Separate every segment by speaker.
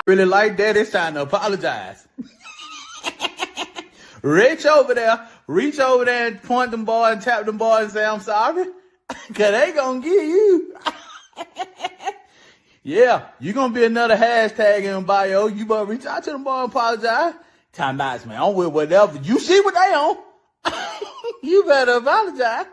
Speaker 1: Really like that, it's time to apologize. Reach over there and point them boys and tap them boys and say, I'm sorry. Cause they gonna get you. Yeah, you gonna be another hashtag in bio. You better reach out to them boys and apologize. Time out, man. I'm with whatever. You see what they on. You better apologize.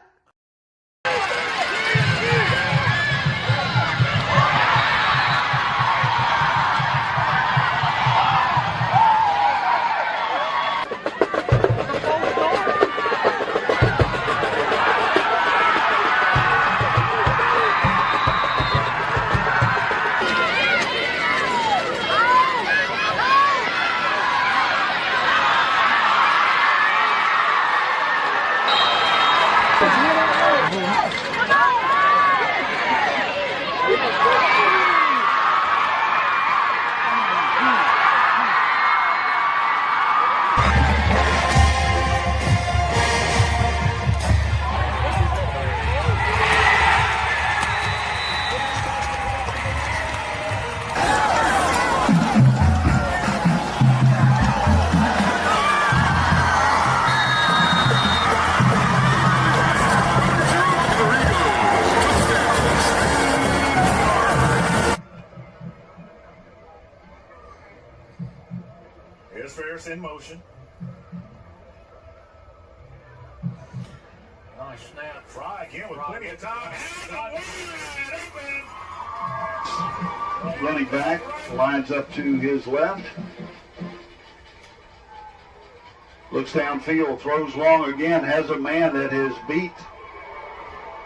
Speaker 2: Here's Ferris in motion. Nice snap. Try again with plenty of time.
Speaker 3: Running back lines up to his left. Looks downfield, throws long again, has a man that is beat.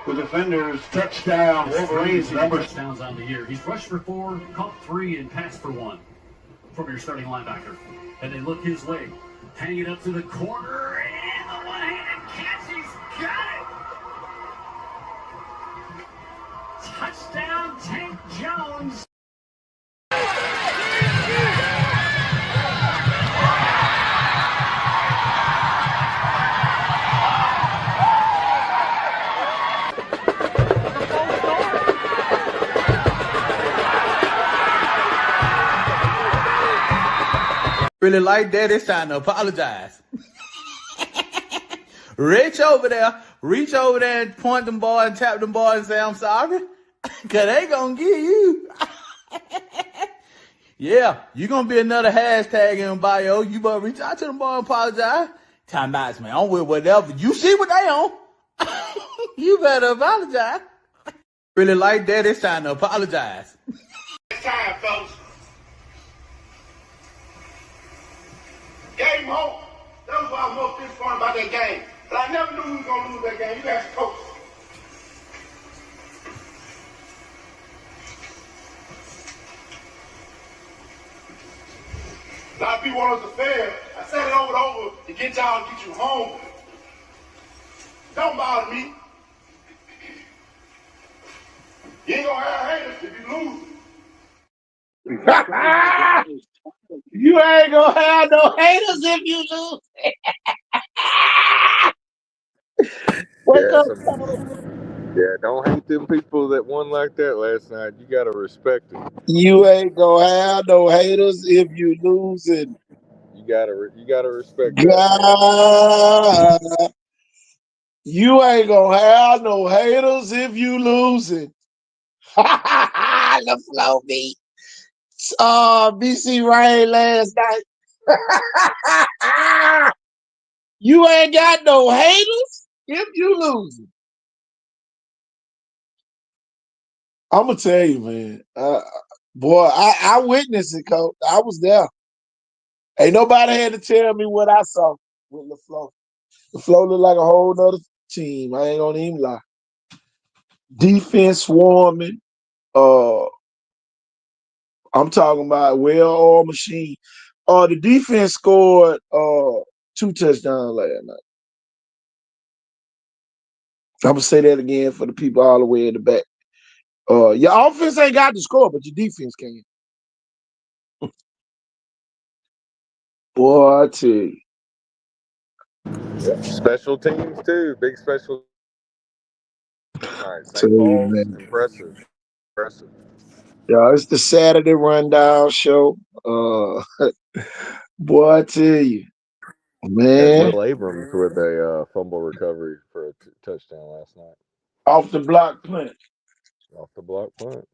Speaker 3: The defenders touchdown. Wolverines numbers
Speaker 4: touchdowns on the year. He's rushed for 4, caught 3, and passed for 1 from your starting linebacker. And they look his way. Hang it up to the corner, and the one-handed catch. He's got it. Touchdown, Tank Jones.
Speaker 1: Really like that, it's time to apologize. Reach over there and point them boys and tap them boys and say, I'm sorry. Cause they gonna get you. Yeah, you gonna be another hashtag in bio. You better reach out to them boys and apologize. Time out, man. I'm with whatever. You see what they on. You better apologize. Really like that, it's time to apologize.
Speaker 5: It's time, folks. Game home. That was why I was most disappointed about that game. But I never knew we were going to lose that game. You guys coach. A lot of people want us to fail. I said it over and over to get y'all to get you home. Don't bother me. You ain't going to have haters if you lose.
Speaker 6: You ain't gonna have no haters if you lose. Wake up.
Speaker 7: Yeah, don't hate them people that won like that last night. You gotta respect it.
Speaker 6: You ain't gonna have no haters if you losing.
Speaker 7: You gotta respect
Speaker 6: God, you ain't gonna have no haters if you losing. The flow beat. BC Rain last night. You ain't got no haters if you losing. I'm gonna tell you, man. Boy, I witnessed it, coach. I was there. Ain't nobody had to tell me what I saw with LaFleur. LaFleur looked like a whole nother team. I ain't gonna even lie. Defense swarming. I'm talking about well-oiled machine. The defense scored 2 touchdowns last night. I'm gonna say that again for the people all the way in the back. Your offense ain't got to score, but your defense can. Boy, I tell you.
Speaker 7: Special teams too. Big special. Right.
Speaker 6: Tell
Speaker 7: St.
Speaker 6: you,
Speaker 7: Paul's
Speaker 6: man.
Speaker 7: impressive.
Speaker 6: Yeah, it's the Saturday rundown show. Boy, I tell you,
Speaker 7: And
Speaker 6: man,
Speaker 7: Will Abrams with a fumble recovery for a touchdown last night.
Speaker 6: off the block punt.
Speaker 7: Off the block punt.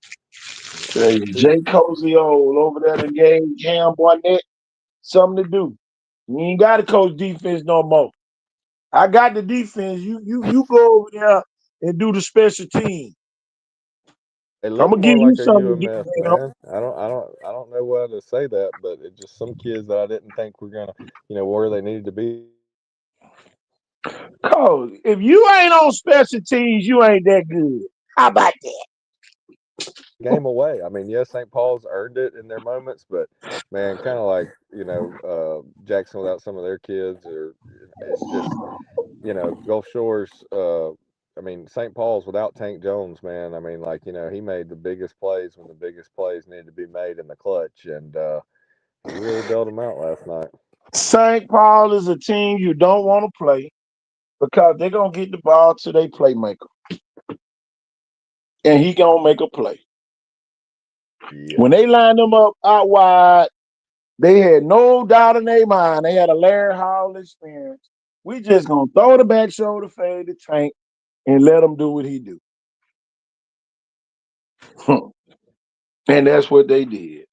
Speaker 6: Tell you, Jay Cozy over there in game Cam Barnett, something to do. You ain't got to coach defense no more. I got the defense. You go over there and do the special team.
Speaker 7: It
Speaker 6: I'm
Speaker 7: looked
Speaker 6: gonna give
Speaker 7: more
Speaker 6: you
Speaker 7: like a
Speaker 6: something to
Speaker 7: UMF,
Speaker 6: do.
Speaker 7: man. I don't know why to say that, but it's just some kids that I didn't think were gonna, where they needed to be.
Speaker 6: Coach, if you ain't on special teams, you ain't that good. How about that?
Speaker 7: Game away. I mean, yes, St. Paul's earned it in their moments, but man, kind of like Jackson without some of their kids, or it's just Gulf Shores. St. Paul's without Tank Jones, man. I mean, he made the biggest plays when the biggest plays needed to be made in the clutch, and he really bailed them out last night.
Speaker 6: St. Paul is a team you don't want to play because they're gonna get the ball to their playmaker, and he gonna make a play.
Speaker 7: Yeah.
Speaker 6: When they lined them up out wide, they had no doubt in their mind. They had a Larry Hall experience. We just gonna throw the back shoulder fade to Tank and let him do what he do. And that's what they did.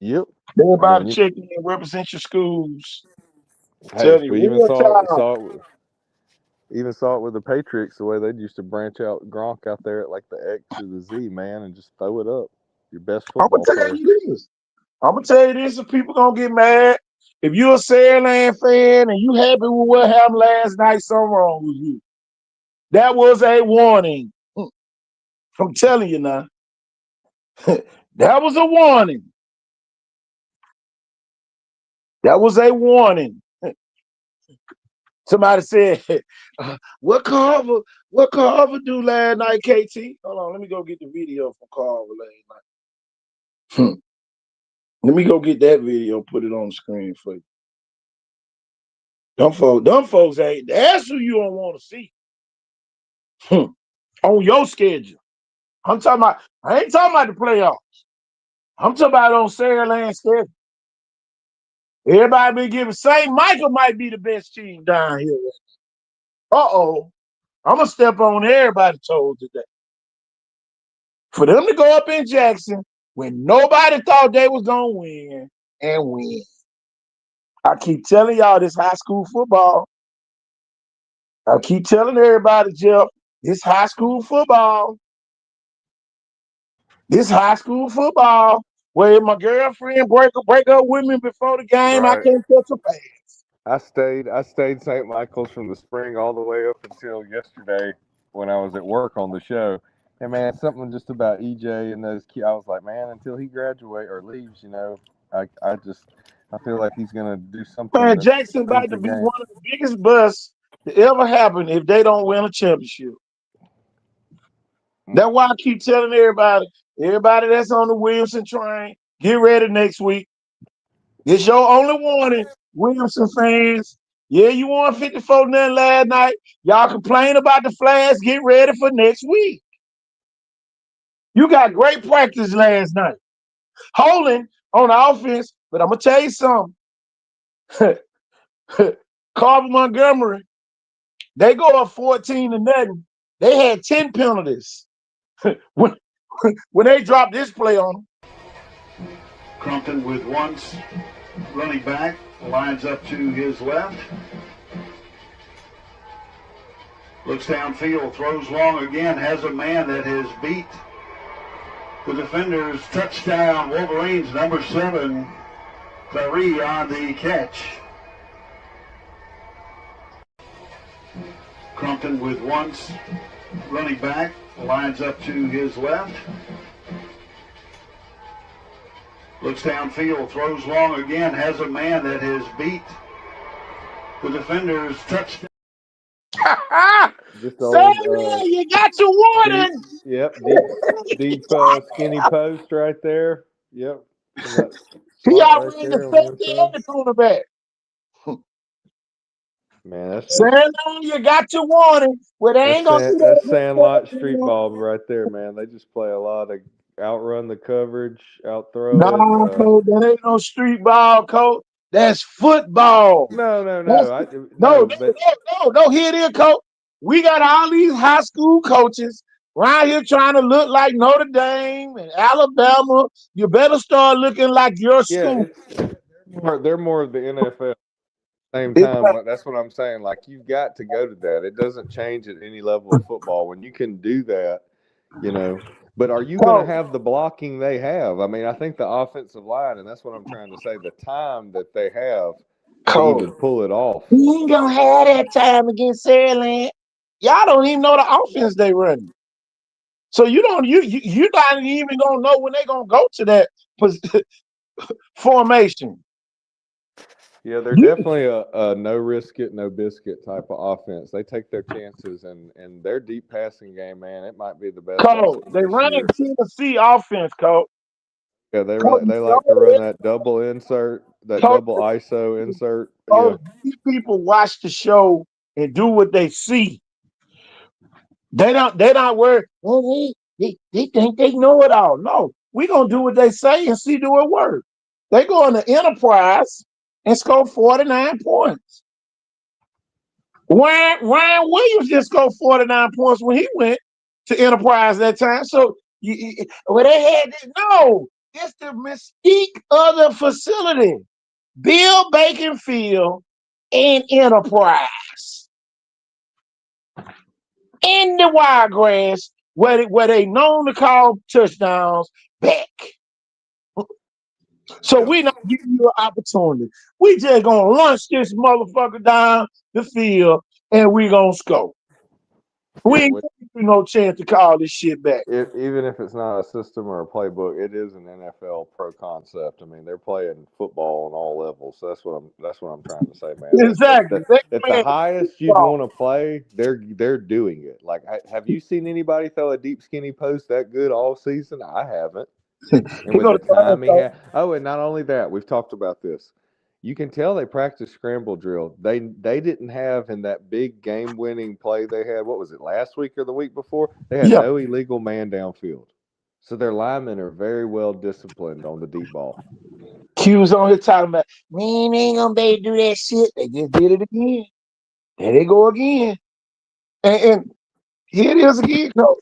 Speaker 7: Yep.
Speaker 6: Everybody check in and represent your schools.
Speaker 7: Hey, we even saw it with the Patriots, the way they used to branch out Gronk out there at like the X or the Z, man, and just throw it up. Your best football player.
Speaker 6: I'm gonna tell you this, if people gonna get mad. If you're a Saraland fan and you happy with what happened last night, something wrong with you. That was a warning. I'm telling you now. That was a warning. That was a warning. Somebody said, what Carver do last night, KT? Hold on, let me go get the video from Carver last night. Let me go get that video, put it on the screen for you. Them folks ain't, that's who you don't want to see. On your schedule. I ain't talking about the playoffs. I'm talking about on Saraland schedule. Everybody been giving St. Michael might be the best team down here. Uh-oh. I'm going to step on everybody's toes today. For them to go up in Jackson when nobody thought they was going to win and win. I keep telling y'all this high school football. I keep telling everybody, Jeff, this high school football. This high school football. Where my girlfriend break up with me before the game, right. I can't catch a pass.
Speaker 7: I stayed St. Michael's from the spring all the way up until yesterday when I was at work on the show. And man, something just about EJ and those kids, I was like, man, until he graduates or leaves, I feel like he's gonna do something.
Speaker 6: Man, Jackson about to be one of the biggest busts to ever happen if they don't win a championship. That's why I keep telling everybody that's on the Williamson train, get ready next week. It's your only warning, Williamson fans. Yeah, you won 54-0 last night. Y'all complain about the Flash. Get ready for next week. You got great practice last night. Holding on the offense, but I'm going to tell you something. Carver Montgomery, they go up 14-0. They had 10 penalties when they dropped this play on them.
Speaker 3: Crumpton with one running back, lines up to his left. Looks downfield, throws long again, has a man that has beat the defenders. Touchdown, Wolverines, number 7, Clary on the catch. Crumpton with once running back, lines up to his left. Looks downfield, throws long again, has a man that has beat the defender's touchdown.
Speaker 7: Just
Speaker 6: Samuel, you got your warning.
Speaker 7: deep skinny post right there. Yep.
Speaker 6: He
Speaker 7: Right
Speaker 6: outran
Speaker 7: there
Speaker 6: the
Speaker 7: on one
Speaker 6: safety
Speaker 7: side.
Speaker 6: and the cornerback.
Speaker 7: Man, that's
Speaker 6: Samuel, you got your warning. Well, they ain't gonna do
Speaker 7: that's
Speaker 6: that.
Speaker 7: Sandlot street ball right there, man. They just play a lot of outrun the coverage, outthrow
Speaker 6: No,
Speaker 7: it.
Speaker 6: coach, that ain't no street ball, coach. That's football.
Speaker 7: No.
Speaker 6: No, here it is, coach. We got all these high school coaches around here trying to look like Notre Dame and Alabama. You better start looking like your school.
Speaker 7: They're more of the NFL. Same time, that's what I'm saying. Like, you've got to go to that. It doesn't change at any level of football when you can do that, you know. But are you going to have the blocking they have? I mean, I think the offensive line, and that's what I'm trying to say, the time that they have to even pull it off.
Speaker 6: You ain't gonna have that time against Saraland. Y'all don't even know the offense they running. So you're not even gonna know when they're gonna go to that formation.
Speaker 7: Yeah, they're definitely a no risk it, no biscuit type of offense. They take their chances, and their deep passing game, man, it might be the best.
Speaker 6: Coach, they running Tennessee offense, coach.
Speaker 7: Yeah, they like to run that double insert, that double ISO insert.
Speaker 6: Oh, these people watch the show and do what they see. They're not worried. Well, they think they know it all. No, we're gonna do what they say and see do it work. They go into Enterprise and score 49 points. Ryan Williams just scored 49 points when he went to Enterprise that time. So they had no. It's the mystique of the facility. Bill Bacon Field and Enterprise in the Wiregrass, where they known to call touchdowns back. So we not giving you an opportunity. We just gonna launch this motherfucker down the field and we gonna score. We ain't giving you no chance to call this shit back.
Speaker 7: Even if it's not a system or a playbook, it is an NFL pro concept. I mean, they're playing football on all levels. So that's what I'm trying to say, man.
Speaker 6: Exactly.
Speaker 7: At the highest you'd want to play, they're doing it. Like, have you seen anybody throw a deep skinny post that good all season? I haven't. And with the time he had. Oh, and not only that, we've talked about this. You can tell they practice scramble drill. They didn't have in that big game-winning play they had. What was it, last week or the week before? They had no illegal man downfield. So their linemen are very well disciplined on the deep ball.
Speaker 6: Q's on here talking about, man, ain't gonna be able to do that shit. They just did it again. There they go again. And here it is again, coach.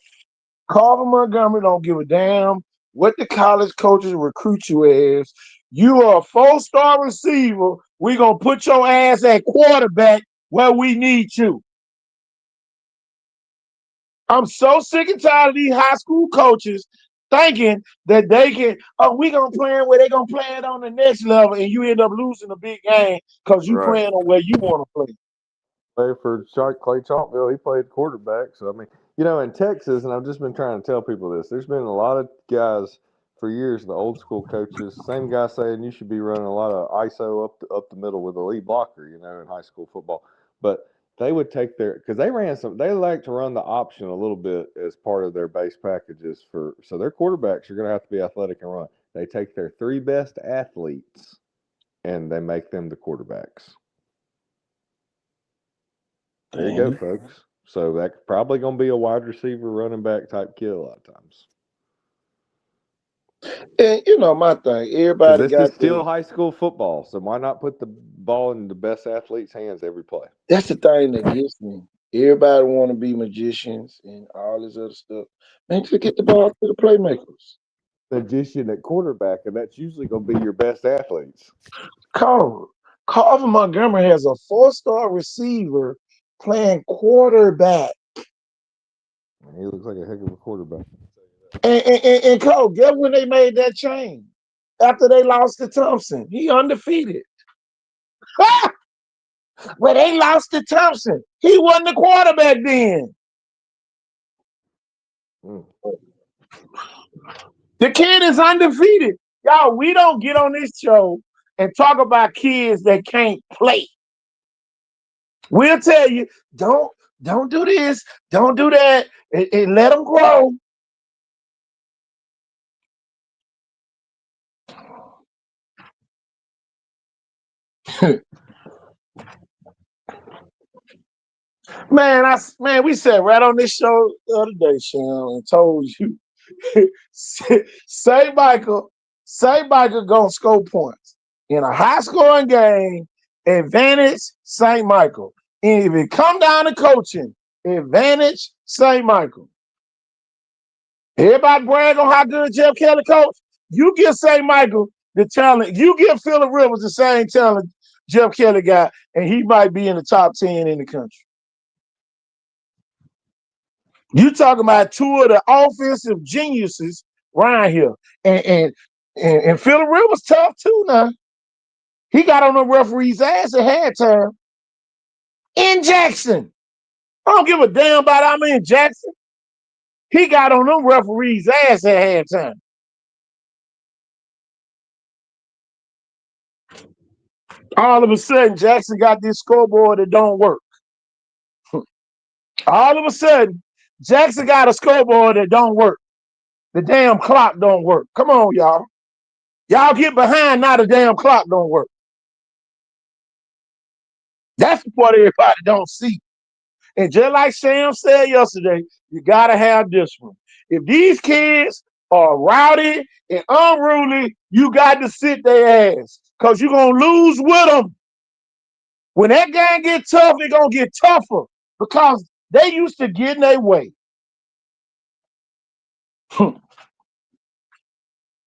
Speaker 6: Carver Montgomery don't give a damn what the college coaches recruit you as. You are a 4-star receiver. We're going to put your ass at quarterback where we need you. I'm so sick and tired of these high school coaches thinking that they can, we going to play it where they going to play it on the next level and you end up losing a big game because you playing on where you want to play.
Speaker 7: Play for Clay Chalkville, he played quarterback. So, I mean, you know, in Texas, and I've just been trying to tell people this, there's been a lot of guys for years, the old school coaches, same guy saying you should be running a lot of ISO up the middle with a lead blocker, you know, in high school football. But they would take because they like to run the option a little bit as part of their base packages so their quarterbacks are going to have to be athletic and run. They take their 3 best athletes and they make them the quarterbacks. There you go, folks. So that's probably going to be a wide receiver, running back type kid a lot of times.
Speaker 6: And you know my thing, everybody
Speaker 7: this is still high school football, so why not put the ball in the best athlete's hands every play?
Speaker 6: That's the thing that gets me. Everybody want to be magicians and all this other stuff. Man, just get the ball to the playmakers.
Speaker 7: Magician at quarterback, and that's usually going to be your best athletes.
Speaker 6: Carver Montgomery has a 4-star receiver playing quarterback.
Speaker 7: He looks like a heck of a quarterback.
Speaker 6: And Cole, guess when they made that change? After they lost to Thompson. He undefeated. Well, they lost to Thompson. He wasn't the quarterback then. The kid is undefeated. Y'all, we don't get on this show and talk about kids that can't play. We'll tell you, don't do this, don't do that, and let them grow. Man, we said right on this show the other day, Sean, and told you, St. Michael gonna score points in a high-scoring game. Advantage St. Michael, and if it come down to coaching, advantage St. Michael. Everybody brag on how good Jeff Kelly coach. You give St. Michael the talent. You give Phillip Rivers the same talent Jeff Kelly got, and he might be in the top 10 in the country. You talking about two of the offensive geniuses around here. And Phillip Rivers tough too now. He got on the referee's ass at halftime in Jackson. I don't give a damn about I'm in Jackson. He got on them referee's ass at halftime. All of a sudden, Jackson got this scoreboard that don't work. All of a sudden, Jackson got a scoreboard that don't work. The damn clock don't work. Come on, y'all. Y'all get behind now the damn clock don't work. That's the part everybody don't see. And just like Sam said yesterday, you got to have discipline. If these kids are rowdy and unruly, you got to sit their ass because you're going to lose with them. When that game get tough, it's going to get tougher because they used to get in their way.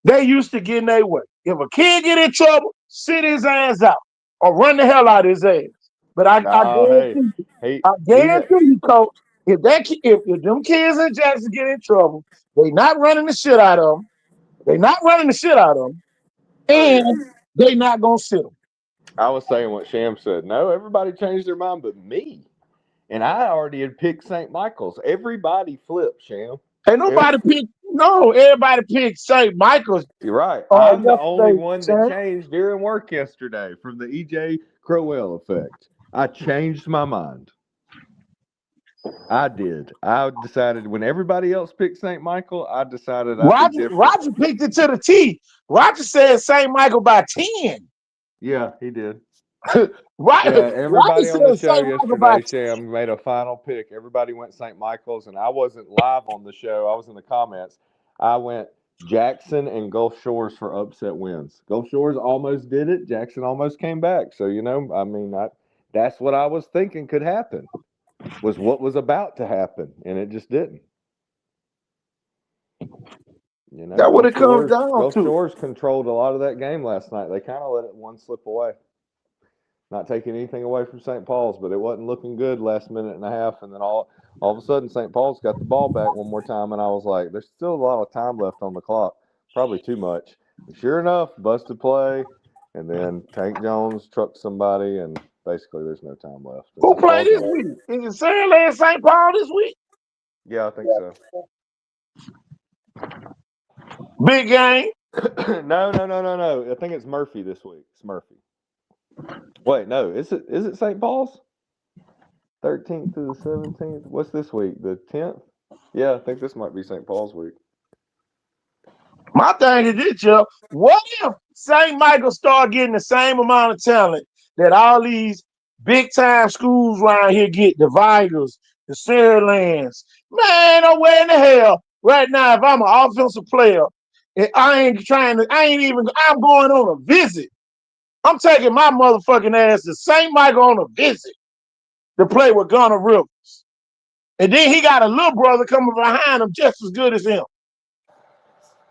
Speaker 6: They used to get in their way. If a kid get in trouble, sit his ass out or run the hell out of his ass. But I guarantee you, Coach, if them kids in Jackson get in trouble, they not running the shit out of them. They not running the shit out of them, and they not gonna sit them.
Speaker 7: I was saying what Sham said. No, everybody changed their mind, but me. And I already had picked St. Michael's. Everybody flipped, Sham.
Speaker 6: Ain't nobody picked. No, everybody picked St. Michael's.
Speaker 7: You're right. I'm the only one that changed during work yesterday from the E.J. Crowell effect. I changed my mind. I did. I decided when everybody else picked St. Michael, I decided
Speaker 6: Roger picked it to the T. Roger said St. Michael by 10.
Speaker 7: Yeah, he did.
Speaker 6: Right.
Speaker 7: Yeah, everybody on the show yesterday, Sham, made a final pick. Everybody went St. Michael's, and I wasn't live on the show. I was in the comments. I went Jackson and Gulf Shores for upset wins. Gulf Shores almost did it. Jackson almost came back. So, that's what I was thinking could happen, was what was about to happen, and it just didn't.
Speaker 6: That's what it comes down to.
Speaker 7: Gulf Shores controlled a lot of that game last night. They kind of let it one slip away. Not taking anything away from St. Paul's, but it wasn't looking good last minute and a half, and then all of a sudden St. Paul's got the ball back one more time, and I was like, there's still a lot of time left on the clock, probably too much. And sure enough, busted play, and then Tank Jones trucked somebody, and basically there's no time left.
Speaker 6: Who played this week? Is it Sandland St. Paul this week?
Speaker 7: Yeah, I think so.
Speaker 6: Big game?
Speaker 7: No. I think it's Murphy this week. It's Murphy. Wait, no. Is it St. Paul's? 13th to the 17th? What's this week? The 10th? Yeah, I think this might be St. Paul's week.
Speaker 6: My thing is this, Jeff. What if St. Michael start getting the same amount of talent that all these big-time schools around here get? The Vigors, the Sandlands. Man, nowhere in the hell. Right now, if I'm an offensive player, and I'm going on a visit. I'm taking my motherfucking ass to St. Michael on a visit to play with Gunnar Rivers. And then he got a little brother coming behind him just as good as him.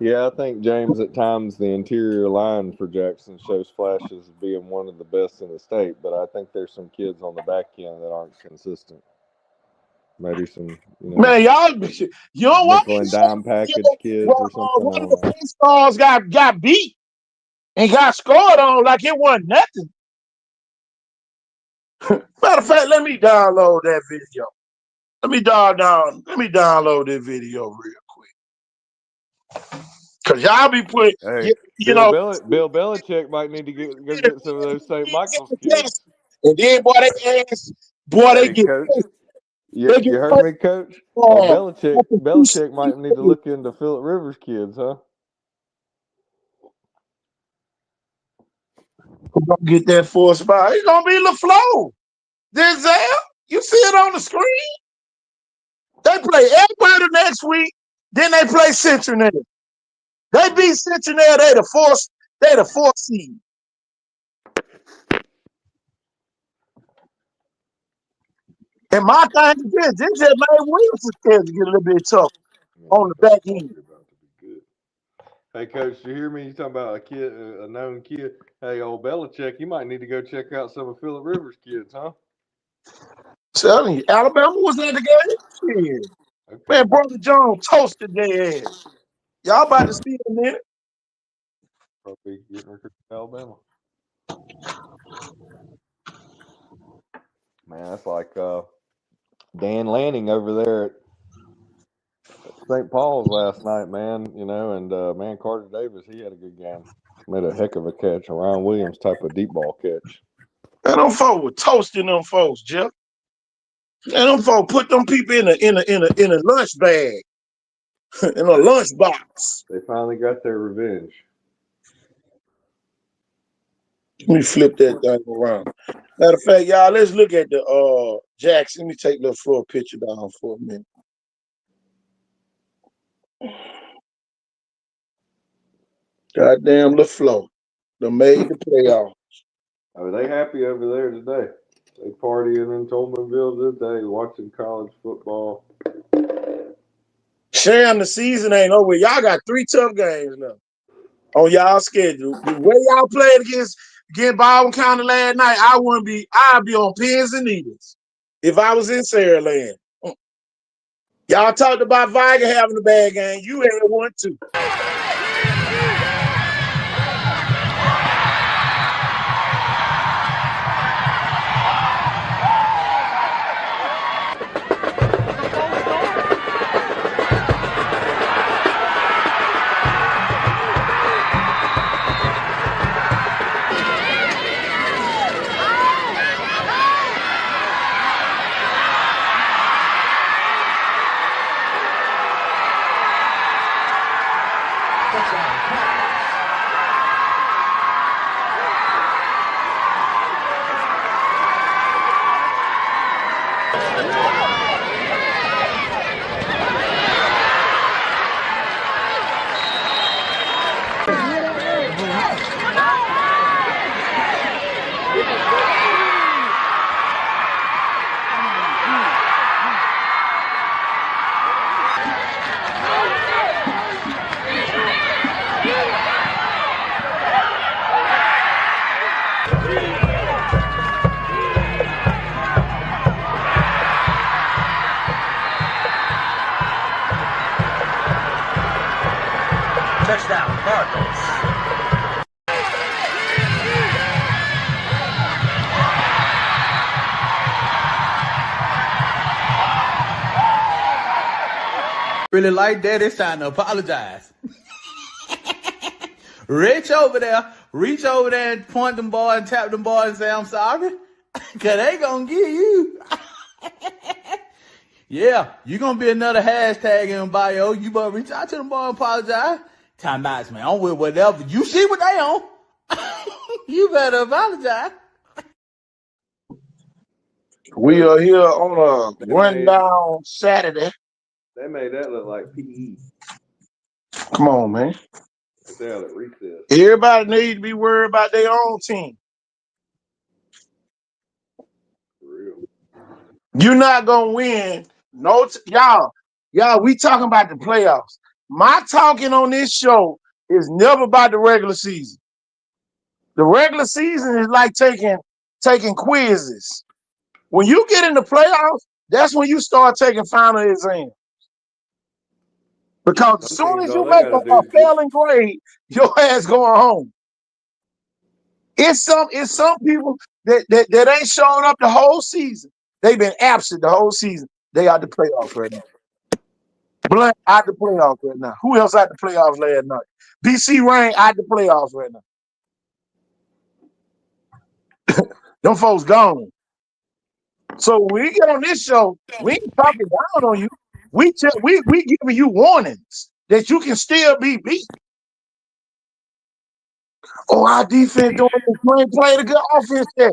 Speaker 7: Yeah, I think, James, at times the interior line for Jackson shows flashes of being one of the best in the state, but I think there's some kids on the back end that aren't consistent. Maybe some,
Speaker 6: man, y'all, you don't want
Speaker 7: nickel and dime package kids or something.
Speaker 6: One of the big stars got beat and got scored on like it wasn't nothing. Matter of fact, let me download that video. Let me download this video real quick. Cause y'all be putting,
Speaker 7: Hey,
Speaker 6: you know,
Speaker 7: Bill Belichick might need to go get some of those St. Michael's kids.
Speaker 6: and then boy, they
Speaker 7: Hey,
Speaker 6: get
Speaker 7: coach,
Speaker 6: they get
Speaker 7: you heard me, coach? Belichick might need to look into Phillip Rivers' kids, huh?
Speaker 6: Who's gonna get that fourth spot? It's gonna be LaFleur. Denzel, you see it on the screen. They play everybody next week. Then they play Cincinnati. They beat Cincinnati. They the fourth seed. And my thing is this just made Williams' schedule get a little bit tough on the back end.
Speaker 7: Hey, coach, you hear me? You talking about a kid, a known kid? Hey, old Belichick, you might need to go check out some of Phillip Rivers' kids, huh?
Speaker 6: Telling you, Alabama was at the game. Shit.
Speaker 7: Okay.
Speaker 6: Man, Brother Jones toasted their ass. Y'all about to see it in a minute.
Speaker 7: Probably getting recruited to Alabama. Man, that's like Dan Lanning over there at St. Paul's last night, man. You know, and man, Carter Davis, he had a good game. Made a heck of a catch, a Ryan Williams type of deep ball catch.
Speaker 6: Man, them folks were toasting them folks, Jeff. And them folks put them people in a lunch bag, in a lunch box.
Speaker 7: They finally got their revenge.
Speaker 6: Let me flip that thing around. Matter of fact, y'all, let's look at the Jackson. Let me take the floor picture down for a minute. Goddamn LaFleur. They made the playoffs.
Speaker 7: Are they happy over there today? They partying in Tolmanville today, watching college football.
Speaker 6: Sham, the season ain't over. Y'all got 3 tough games now on y'all schedule. The way y'all played against Baldwin County last night, I'd be on pins and needles if I was in Saraland. Y'all talked about Viger having a bad game. You had one too.
Speaker 8: Touchdown, Cardinals.
Speaker 1: Really like that, it's time to apologize. Reach over there and point them boy and tap them boy and say, I'm sorry. Cause they gonna get you. Yeah, you gonna be another hashtag in bio. You better reach out to them boy and apologize. Time out, man. I'm with whatever. You see what they on. You better apologize.
Speaker 6: We are here on a rundown Saturday.
Speaker 7: They made that look like PE.
Speaker 6: Come on, man.
Speaker 7: They had a recess.
Speaker 6: Everybody needs to be worried about their own team.
Speaker 7: For real.
Speaker 6: You're not gonna win. No, y'all, we talking about the playoffs. My talking on this show is never about the regular season. The regular season is like taking quizzes. When you get in the playoffs, that's when you start taking final exams. Because as soon as you make a failing grade, your ass going home. It's some people that ain't showing up the whole season. They've been absent the whole season. They out the playoffs right now. Blunt out the playoffs right now. Who else out the playoffs last night? BC Rain out the playoffs right now. Them folks gone. So when we get on this show, we ain't talking down on you. We giving you warnings that you can still be beat. Oh, our defense doing this. You ain't played a good offense yet.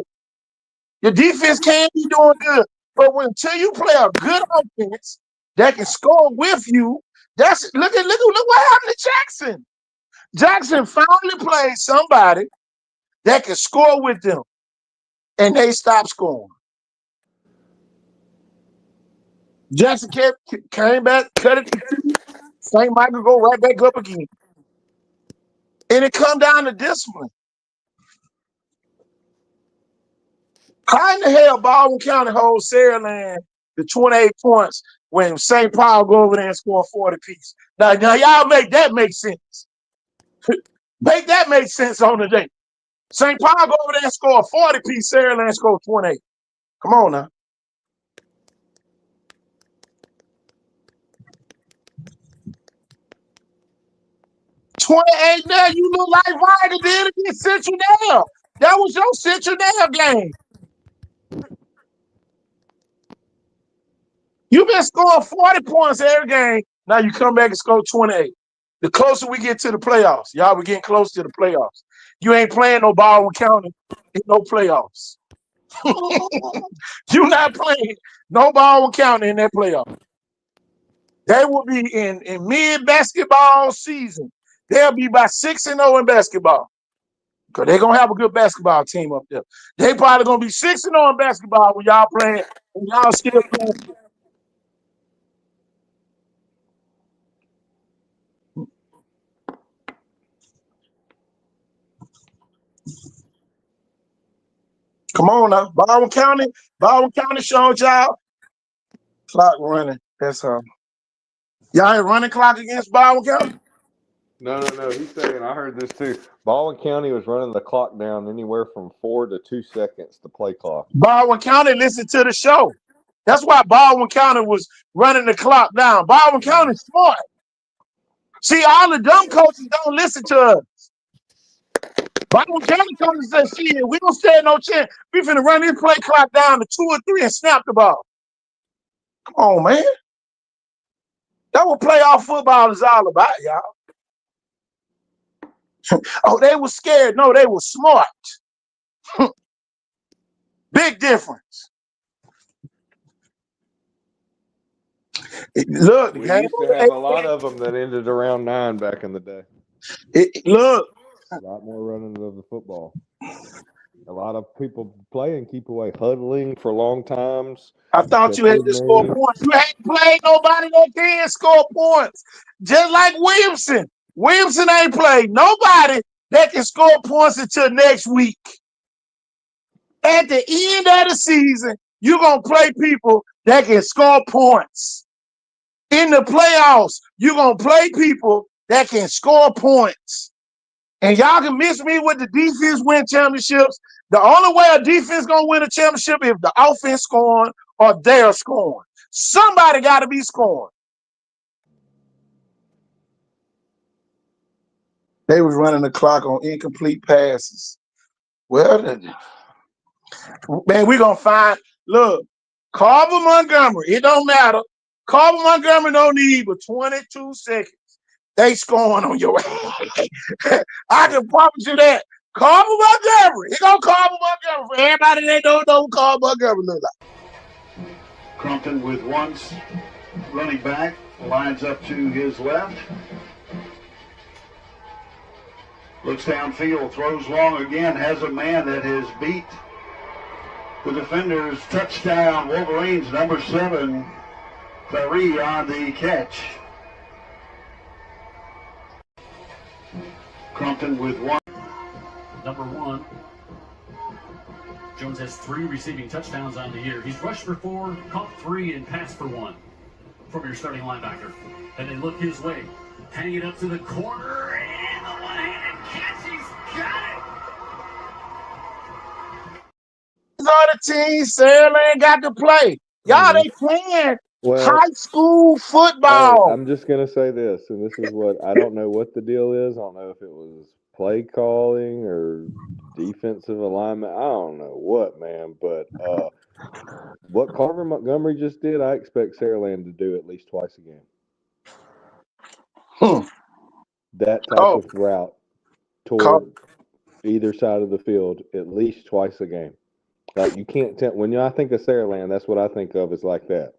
Speaker 6: Your defense can be doing good, but until you play a good offense that can score with you, that's look what happened to Jackson. Jackson finally played somebody that can score with them, and they stopped scoring. Jackson came back, cut it to 2. St. Michael go right back up again. And it come down to discipline. How in the hell Baldwin County holds Saraland to 28 points when St. Paul go over there and score 40 piece? Now y'all make that make sense. Make that make sense on the day. St. Paul go over there and score 40 piece, Saraland score 28. Come on now. $28 now, you look like Ryder did against Central Dale. That was your Central Dale game. You've been scoring 40 points every game. Now you come back and score 28. The closer we get to the playoffs, y'all, we're getting close to the playoffs. You ain't playing no Baldwin County in no playoffs. You're not playing no Baldwin County in that playoff. They will be in mid-basketball season. They'll be by 6-0 in basketball. Because they're going to have a good basketball team up there. They probably going to be 6-0 in basketball when y'all playing, when y'all still playing. Come on now. Baldwin County showed y'all. Clock running. That's all. Y'all ain't running clock against Baldwin County?
Speaker 7: No. He's saying, I heard this too. Baldwin County was running the clock down anywhere from 4 to 2 seconds to play clock.
Speaker 6: Baldwin County listened to the show. That's why Baldwin County was running the clock down. Baldwin County's smart. See, all the dumb coaches don't listen to us. Baldwin County coaches say, shit, we don't stand no chance. We finna run this play clock down to 2 or 3 and snap the ball. Come on, man. That's what playoff football is all about, y'all. Oh, they were scared. No, they were smart. Big difference. Look,
Speaker 7: We used to have a lot of them that ended around 9 back in the day.
Speaker 6: Look.
Speaker 7: A lot more running of the football. A lot of people playing keep away, huddling for long times.
Speaker 6: I thought you had to score points. You ain't played nobody that can score points. Just like Williamson. Williamson ain't played nobody that can score points until next week. At the end of the season, you're going to play people that can score points. In the playoffs, you're going to play people that can score points. And y'all can miss me with the defense win championships. The only way a defense going to win a championship is if the offense scoring or they're scoring. Somebody got to be scoring. They was running the clock on incomplete passes. Well, man, we're going to find, look, Carver Montgomery, it don't matter. Carver Montgomery don't need but 22 seconds. They scoring on your ass. I can promise you that. Carver Montgomery. He gonna Carver Montgomery. For everybody that don't know who Carver Montgomery look like.
Speaker 3: Crumpton with one running back, lines up to his left. Looks downfield, throws long again, has a man that has beat the defenders. Touchdown, Wolverines, number 7, Clary on the catch. Crumpton with one.
Speaker 4: Number 1. Jones has 3 receiving touchdowns on the year. He's rushed for 4, caught 3, and passed for 1 from your starting linebacker. And they look his way. Hang it up to the corner, and the one-handed catch. He's got it.
Speaker 6: other teams Saraland got to play. Y'all, they playing
Speaker 7: Well,
Speaker 6: high school
Speaker 7: hey,
Speaker 6: football.
Speaker 7: I'm just gonna say this, and this is what I don't know what the deal is. I don't know if it was play calling or defensive alignment. I don't know what, man. But what Carver Montgomery just did, I expect Saraland to do at least twice a game.
Speaker 6: Hmm.
Speaker 7: That type
Speaker 6: Oh,
Speaker 7: of route
Speaker 6: Car-
Speaker 7: toward either side of the field at least twice a game. Like you can't tell when I think of Saraland, that's what I think of is like that.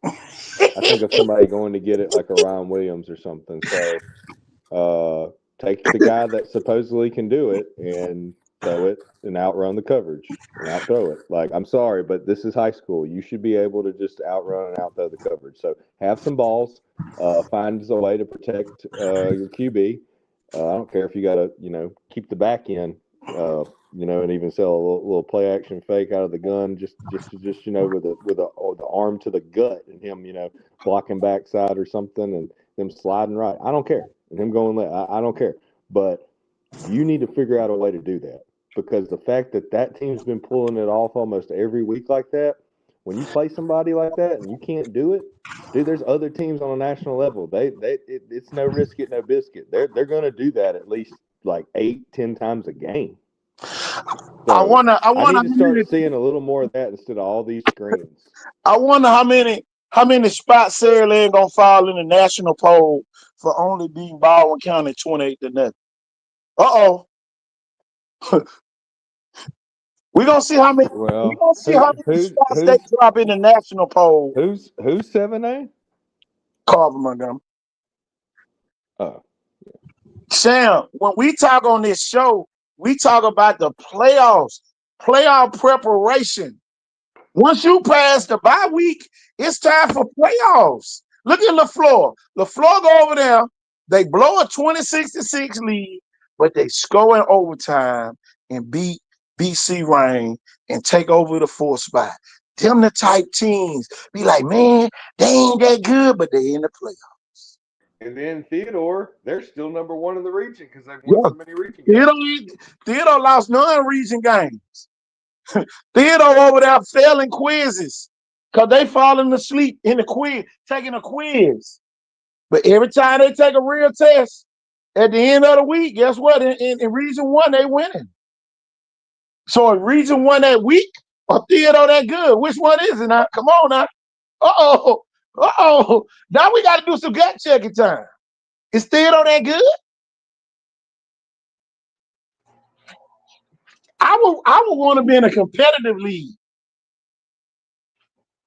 Speaker 7: I think of somebody going to get it like a Ryan Williams or something. So take the guy that supposedly can do it and throw it and outrun the coverage and outthrow it. Like, I'm sorry, but this is high school. You should be able to just outrun and outthrow the coverage. So have some balls, find a way to protect your QB. I don't care if you got to, keep the back end, and even sell a little play action fake out of the gun, just with the arm to the gut and him, blocking backside or something and them sliding right. I don't care. And him going left. I don't care. But you need to figure out a way to do that because the fact that team's been pulling it off almost every week like that, when you play somebody like that and you can't do it, dude, there's other teams on a national level. It's no risk it, no biscuit. They're going to do that at least like 8-10 times a game. So
Speaker 6: I wonder
Speaker 7: I need
Speaker 6: how
Speaker 7: to start
Speaker 6: many,
Speaker 7: seeing a little more of that instead of all these screens.
Speaker 6: I wonder how many spots Saraland gonna fall in the national poll for only beating Baldwin County 28-0. Uh-oh. We're gonna see how many
Speaker 7: Well,
Speaker 6: spots they drop in the national poll.
Speaker 7: who's 7A?
Speaker 6: Carver Montgomery.
Speaker 7: Oh,
Speaker 6: Sam, when we talk on this show, we talk about the playoffs, playoff preparation. Once you pass the bye week, it's time for playoffs. Look at LaFleur. LaFleur go over there. They blow a 26-6 lead, but they score in overtime and beat BC Rain and take over the 4th spot. Them the type teams be like, man, they ain't that good, but they in the playoffs.
Speaker 7: and then Theodore, they're still number one in the region because they've won so many region games.
Speaker 6: Theodore lost non-region games. Theodore over there failing quizzes because they falling asleep in the quiz, taking a quiz. But every time they take a real test, at the end of the week, guess what? In Region 1, they winning. So in Region 1 that week, or Theodore that good? Which one is it now? Come on now. Uh-oh. Now we got to do some gut checking time. Is Theodore that good? I would want to be in a competitive league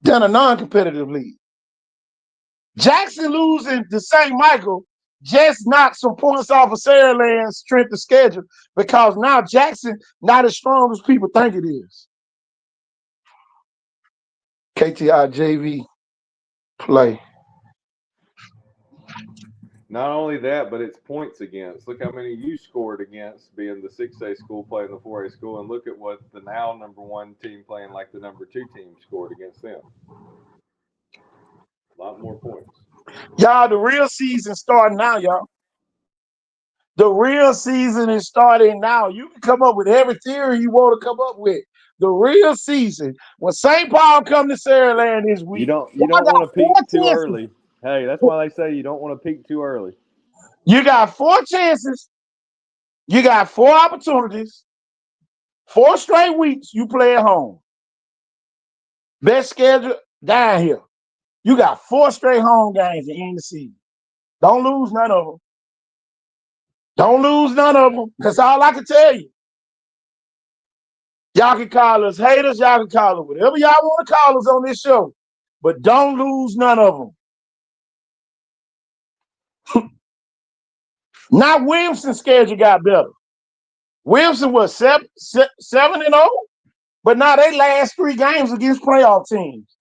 Speaker 6: than a non-competitive league. Jackson losing to St. Michael just knocked some points off of Saraland's strength of schedule because now Jackson not as strong as people think it is. KTI JV play.
Speaker 7: Not only that, but it's points against. Look how many you scored against being the 6A school playing the 4A school, and look at what the now number 1 team playing like the number 2 team scored against them. A lot more points.
Speaker 6: Y'all, the real season starting now, y'all. The real season is starting now. You can come up with every theory you want to come up with. The real season, when St. Paul come to Saraland this week,
Speaker 7: You don't want to peak too early. Hey, that's why they say you don't want to peak too early.
Speaker 6: You got 4 chances. You got 4 opportunities. 4 straight weeks you play at home. Best schedule down here. You got 4 straight home games at the end of the season. Don't lose none of them. Don't lose none of them. That's all I can tell you. Y'all can call us haters. Y'all can call us whatever y'all want to call us on this show. But don't lose none of them. Not Williamson's schedule got better. Williamson was 7-0, but now they last 3 games against playoff teams.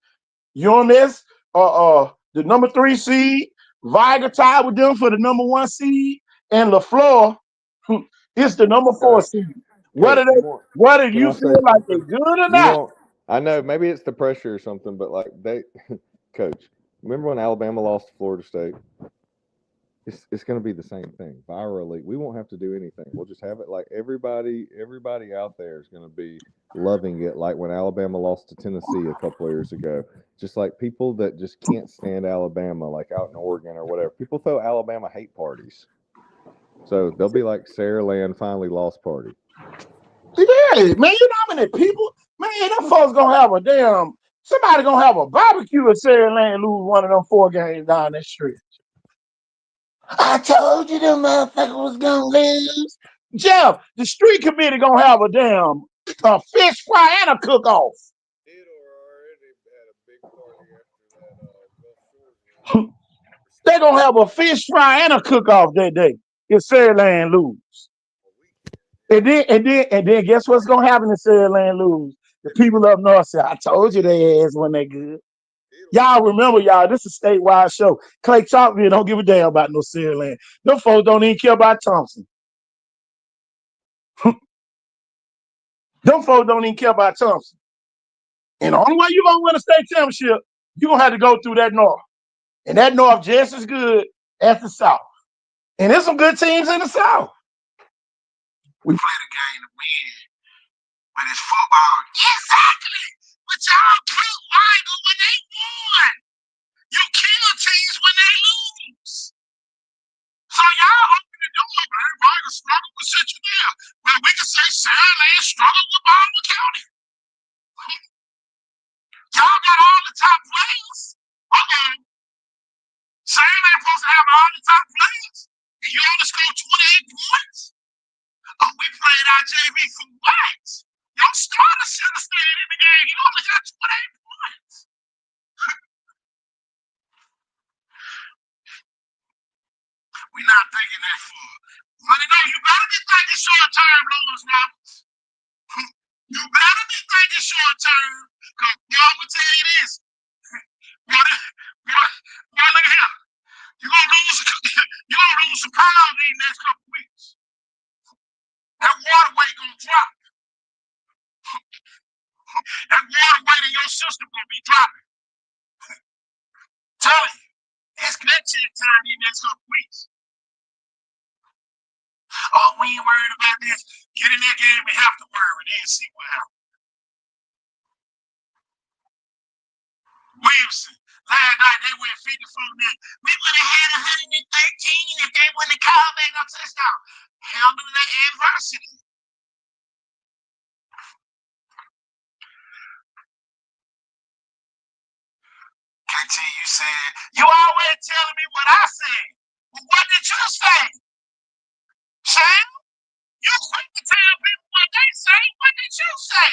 Speaker 6: UMS, the number 3 seed, Viger tied with them for the number 1 seed, and LaFleur is the number 4 seed. Whether you feel like they're good or not.
Speaker 7: I know maybe it's the pressure or something, but like Coach, remember when Alabama lost to Florida State? it's going to be the same thing virally. We won't have to do anything. We'll just have it like everybody out there is going to be loving it, like when Alabama lost to Tennessee a couple of years ago. Just like people that just can't stand Alabama, like out in Oregon or whatever. People throw Alabama hate parties. So they'll be like Saraland finally lost party.
Speaker 6: Yeah, man, you know how many people? Man, them folks gonna have somebody gonna have a barbecue if Saraland lose one of them 4 games down that street. I told you them motherfuckers was gonna lose. Jeff, the street committee gonna have a fish fry and a cook-off. They're gonna have a fish fry and a cook-off that day if Saraland lose. And then guess what's gonna happen if Saraland lose? The people up north say, I told you they ass when they good. Y'all remember, y'all, this is a statewide show. Clay Chalkville don't give a damn about no Saraland. Them folks don't even care about Thompson. Them folks don't even care about Thompson. And the only way you're gonna win a state championship, you're gonna have to go through that north. And that north just as good as the south. And there's some good teams in the south. We play the game to win. But it's football. Exactly. But y'all can't rival when they won. You kill teams when they lose. So y'all open the door, man. Rival struggle with Cincinnati. Well, we can say Saraland struggled with Baltimore County. Y'all got all the top players. Okay. Saraland supposed to have all the top players. And you only scored 28 points. Oh, we played our JV for what? Your starter should have stayed in the game. You only got 28 points. We're not thinking that far. But you better be thinking short term, Lewis Roberts. You better be thinking short term. Because y'all will tell you this. Boy, look at here. You're gonna lose some pounds these next couple weeks. That water weight gonna drop. That water weight in your system gonna be dropping. Tell you, it's connection time these next couple weeks. Oh, we ain't worried about this. Get in that game, we have to worry, then see what happens. Williamson, last night they went 54 minutes. We would have had 113 if they wouldn't have called back no touchdown. Handle the adversity. KT, you said, you always telling me what I said. Well, what did you say? Shane, you quick to tell people what they say. What did you say?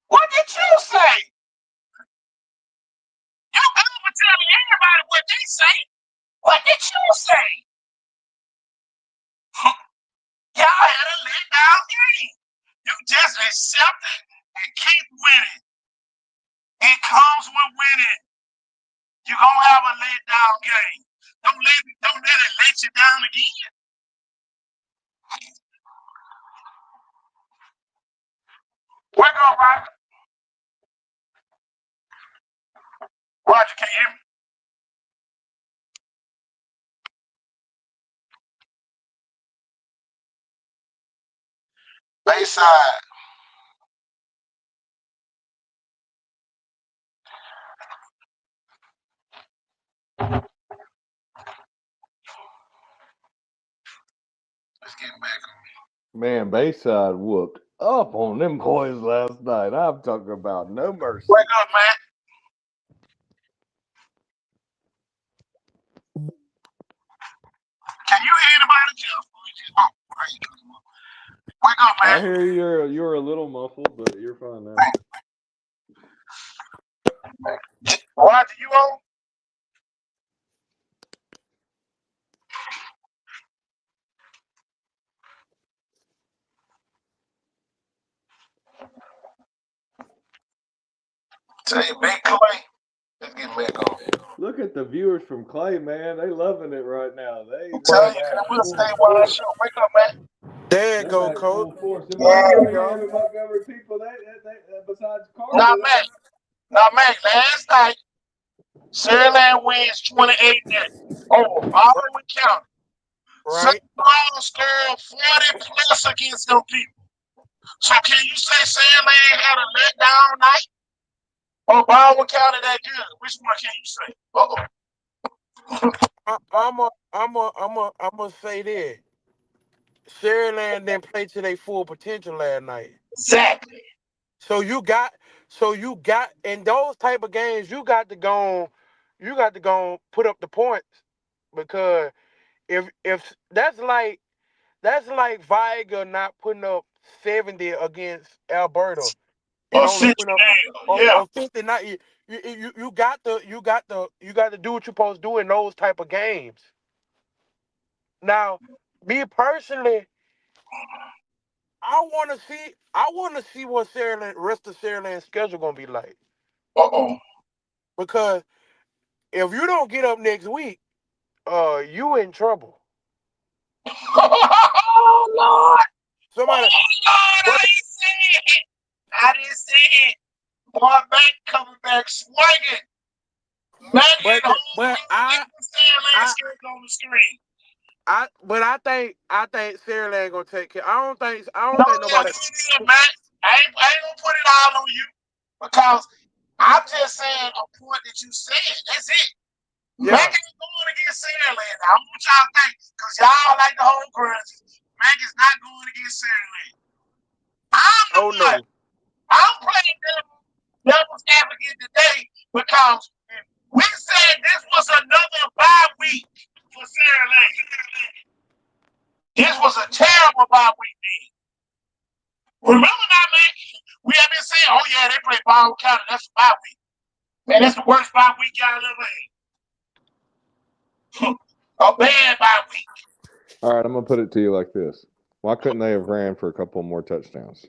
Speaker 6: What did you say? You good for telling everybody what they say. What did you say? Y'all had a letdown game. You just accept it and keep winning. It comes with winning. You're gonna have a letdown game. Don't let it let you down again. Wake up, Roger. Roger, can you hear me? Bayside. Let's get back on.
Speaker 7: Man, Bayside whooped up on them boys last night. I'm talking about no mercy.
Speaker 6: Wake up, man. Can you hear anybody, Jeff? Wake up, man.
Speaker 7: I hear you're a little muffled, but you're fine now.
Speaker 6: Roger, you on? Tell you, Big Clay. Let's get back on.
Speaker 7: Look at the viewers from Clay, man. They loving it right now.
Speaker 6: I'm telling you, we'll stay while I show. Wake up, man.
Speaker 8: There you go, Coach.
Speaker 7: Montgomery people, besides Carter.
Speaker 6: Now, Mac, last night, Saraland wins 28 over Baldwin County. St.
Speaker 8: Right?
Speaker 6: Paul scored 40 plus against them people. So can you say Saraland had a letdown night? Or Baldwin County that good? Which one can you say?
Speaker 8: I'm gonna say this. Saraland didn't play to their full potential last night.
Speaker 6: Exactly.
Speaker 8: So you got in those type of games, you got to go put up the points, because if that's like Viger not putting up 70 against Alberta and
Speaker 6: Or
Speaker 8: only putting up
Speaker 6: Central. Yeah.
Speaker 8: on 50. Not you got to do what you're supposed to do in those type of games. Now, me personally, I want to see what rest of Saraland's schedule gonna be like, because if you don't get up next week, you in trouble.
Speaker 6: Oh, Lord.
Speaker 8: Somebody,
Speaker 6: Oh, Lord, I ain't saying it. I didn't say it. Boy, back coming back swinging. Maggie and
Speaker 8: but I
Speaker 6: on the screen.
Speaker 8: I think Saraland gonna take care. I don't think
Speaker 6: No,
Speaker 8: nobody.
Speaker 6: Matt. I ain't gonna put it all on you, because I'm just saying a point that you said. That's it.
Speaker 8: Yeah.
Speaker 6: Mac ain't going against Saraland. I don't want y'all to think, because y'all like the whole grudges. Mac is not going against Saraland. I'm
Speaker 8: No.
Speaker 6: I'm playing devil's advocate today, because we said this was another bye week for Saraland. This was a terrible bye week then. Remember now, man, we have been saying, oh yeah, they play Baldwin County, that's a bye week. Man, that's the worst bye week y'all ever had. A bad bye week.
Speaker 7: All right, I'm gonna put it to you like this: why couldn't they have ran for a couple more touchdowns?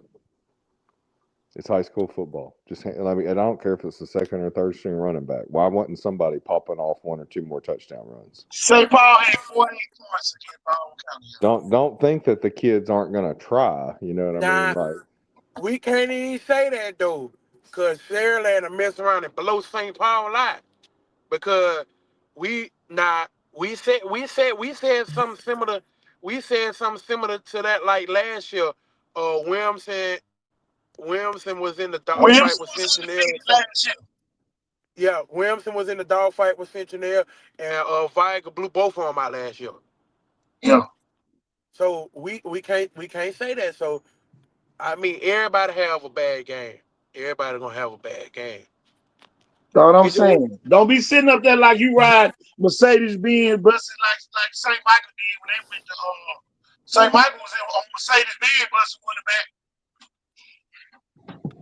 Speaker 7: It's high school football. And I don't care if it's the second or third string running back. Why wasn't somebody popping off one or two more touchdown runs?
Speaker 6: St. Paul had 48 points against Baldwin County.
Speaker 7: Don't think that the kids aren't gonna try. You know what I mean? Like,
Speaker 8: we can't even say that though, because Saraland will mess around and blow St. Paul out, because we said something similar. We said something similar to that like last year. Williamson was in the dogfight with Centennial. Yeah, Williamson was in the dogfight with Centennial, and Viger blew both of them out last year.
Speaker 6: Yeah.
Speaker 8: So we can't say that. So I mean, everybody have a bad game. Everybody gonna have a bad game.
Speaker 6: That's what I'm saying. Don't be sitting up there like you ride Mercedes-Benz busting like St. Michael did when they went to St. Michael was on Mercedes-Benz busting with the back.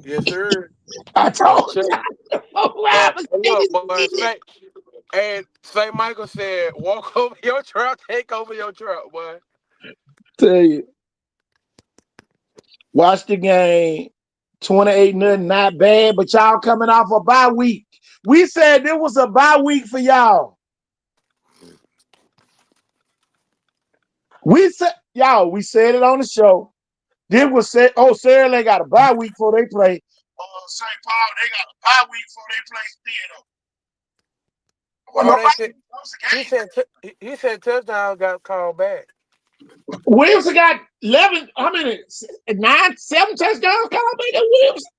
Speaker 8: Yes, sir.
Speaker 6: I told you.
Speaker 8: And St. Michael said, walk over your truck, take over your truck, boy.
Speaker 6: Tell you. Watch the game. 28-0, not bad, but y'all coming off a bye week. We said it was a bye week for y'all. We said it on the show. This was said, Saraland got a bye week before they play. St. Paul, they got a bye week before they play Theodore.
Speaker 8: He said touchdown got called back.
Speaker 6: Williamson got 7 touchdowns called back at Williamson.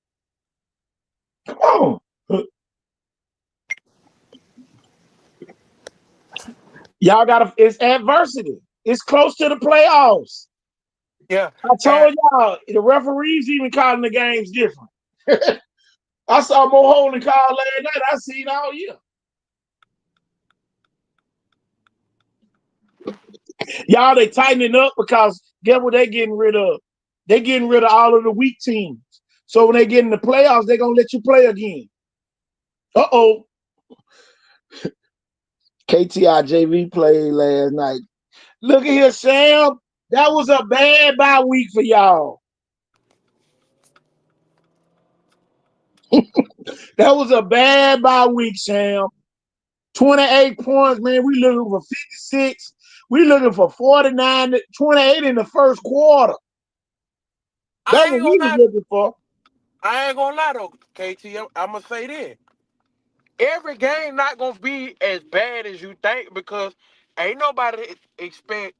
Speaker 6: Come on. Y'all it's adversity. It's close to the playoffs.
Speaker 8: Yeah.
Speaker 6: I told y'all, the referees even calling the games different. I saw more holding call last night. I seen all year. Y'all, they tightening up because guess what they're getting rid of? They're getting rid of all of the weak teams. So when they get in the playoffs, they're going to let you play again. Uh-oh. KTI JV played last night. Look at here, Sam. That was a bad bye week for y'all. That was a bad bye week, Sam. 28 points, man. We looking for 56. We looking for 49, 28 in the first quarter. That's what we was looking for.
Speaker 8: I ain't gonna lie though, KT. I'm gonna say this. every game not gonna be as bad as you think because ain't nobody expect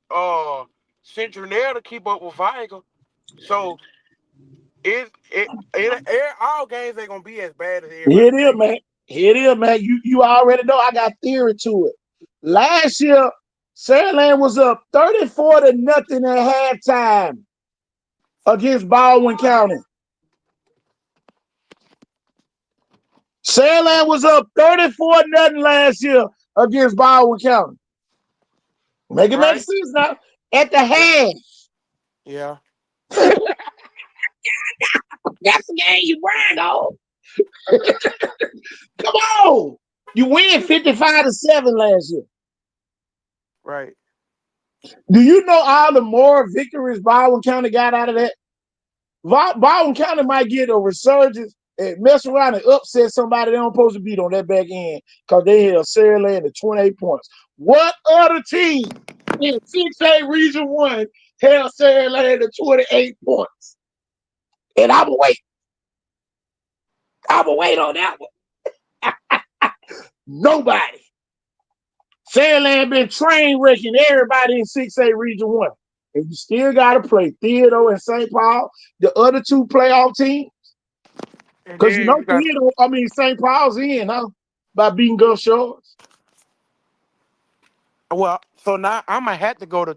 Speaker 8: Central to keep up with Viger. So all games ain't gonna be as bad as
Speaker 6: Here
Speaker 8: everybody
Speaker 6: it is,
Speaker 8: think.
Speaker 6: man. Here it is, man. You already know I got theory to it. Last year, Sandland was up 34-0 at halftime against Baldwin County. Sandland was up 34-0 last year against Baldwin County. Make it make
Speaker 8: Right?
Speaker 6: sense now. At the half.
Speaker 8: Yeah.
Speaker 6: That's the game you brag on. Come on. You win 55-7 last year.
Speaker 8: Right.
Speaker 6: Do you know all the more victories Baldwin County got out of that? Baldwin County might get a resurgence and mess around and upset somebody they don't supposed to beat on that back end because they held Saraland to 28 points. What other team in 6A Region 1 held Saraland to 28 points? And I'm going to wait. I'm going to wait on that one. Nobody. Sandland been train wrecking everybody in 6A Region 1. And you still got to play Theodore and St. Paul, the other two playoff teams. Because you know St. Paul's in, huh? By beating Gulf Shores.
Speaker 8: Well, so now I'm gonna have to go to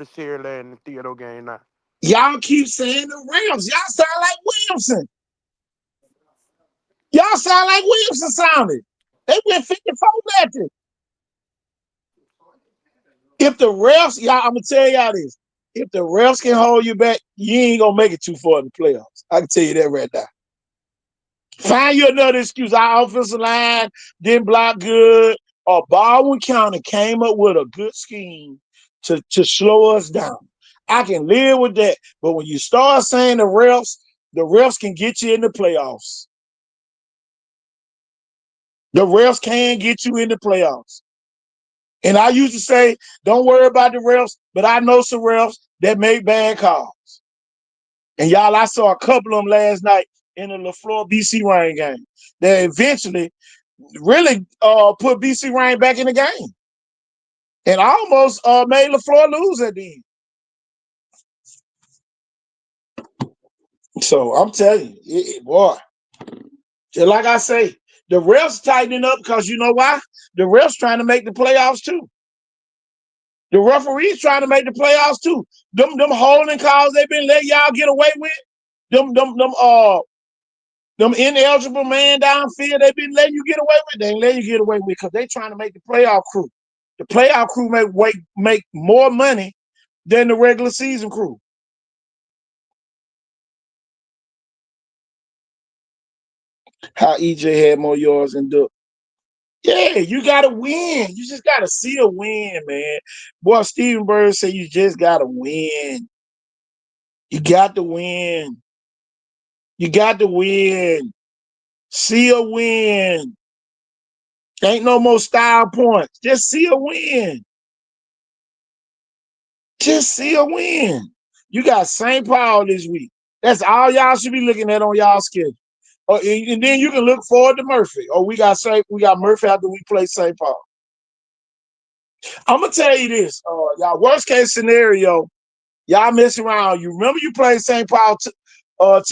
Speaker 8: Sierra Land and the Theodore game now.
Speaker 6: Y'all keep saying the Rams. Y'all sound like Williamson. Y'all sound like Williamson sounded. They went 54-0. If the refs, y'all, I'm gonna tell y'all this. If the refs can hold you back, you ain't gonna make it too far in the playoffs. I can tell you that right now. Find you another excuse. Our offensive line didn't block good, or Baldwin County came up with a good scheme to slow us down. I can live with that. But when you start saying the refs can get you in the playoffs. The refs can get you in the playoffs. And I used to say, don't worry about the refs, but I know some refs that make bad calls. And y'all, I saw a couple of them last night in the LaFleur BC Rain game. They eventually really put BC Rain back in the game. And almost made LaFleur lose at the end. So I'm telling you, boy, just like I say, the refs tightening up because you know why? The refs trying to make the playoffs too. The referees trying to make the playoffs too. Them holding calls they've been letting y'all get away with. Them ineligible man downfield they've been letting you get away with. They ain't letting you get away with because they trying to make the playoff crew. The playoff crew make more money than the regular season crew. How EJ had more yards than Duck. Yeah, you gotta win. You just gotta see a win, man. Boy, Stephen Bird said you just gotta win. You got to win. You got to win. See a win. Ain't no more style points. Just see a win. Just see a win. You got St. Paul this week. That's all y'all should be looking at on y'all schedule. And then you can look forward to Murphy. We got Murphy after we play St. Paul. I'm gonna tell you this, y'all. Worst case scenario, y'all mess around. You remember you played St. Paul to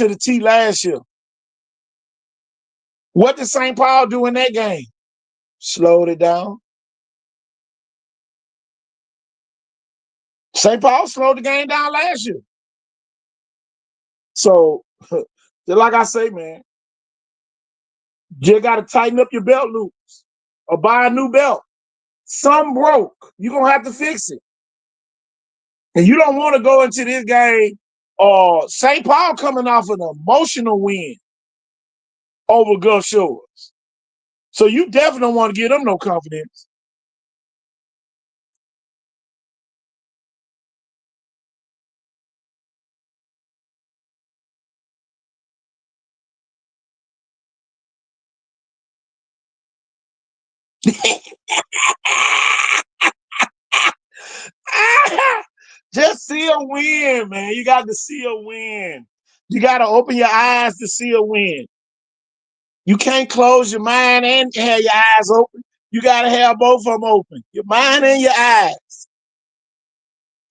Speaker 6: the T last year. What did St. Paul do in that game? Slowed it down. St. Paul slowed the game down last year. So, just like I say, man, you got to tighten up your belt loops or buy a new belt. Some broke. You're going to have to fix it. And you don't want to go into this game St. Paul coming off an emotional win over Gulf Shores. So you definitely don't want to give them no confidence. Just see a win, man. You got to see a win. You got to open your eyes to see a win. You can't close your mind and have your eyes open. You got to have both of them open, your mind and your eyes.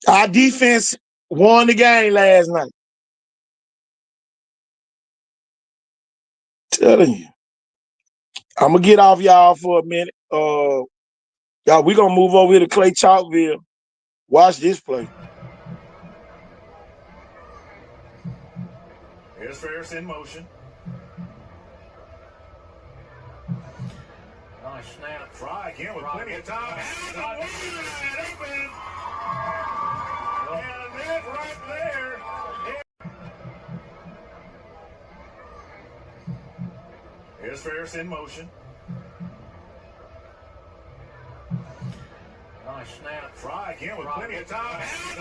Speaker 6: Our defense won the game last night. Telling you. I'm going to get off y'all for a minute. Y'all, we're going to move over here to Clay Chalkville. Watch this play.
Speaker 2: Here's Ferris in motion. Nice snap. Try again with plenty of time. And that right there. Here's Ferris in motion. Nice snap. Try again with plenty of time. And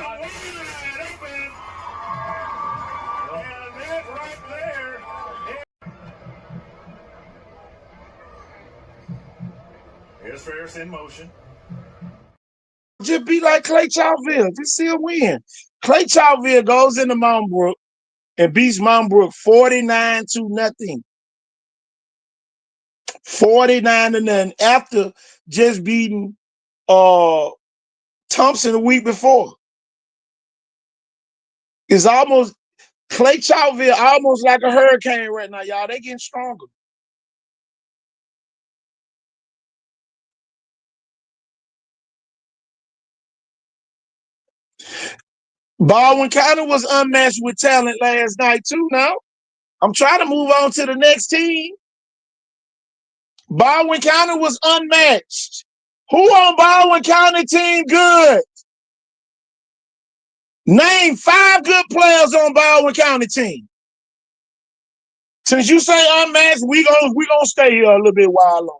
Speaker 2: that right there. Here's Ferris in motion.
Speaker 6: Just be like Clay Chalkville. Just see a win. Clay Chalkville goes into Mountain Brook and beats Mountain Brook 49-0. 49-0 after just beating Thompson the week before. It's almost Clay Chalkville almost like a hurricane right now, y'all. They getting stronger. Baldwin County was unmatched with talent last night too. Now I'm trying to move on to the next team. Baldwin County was unmatched. Who on Baldwin County team good? Name 5 good players on Baldwin County team. Since you say unmatched, we gonna stay here a little bit while longer.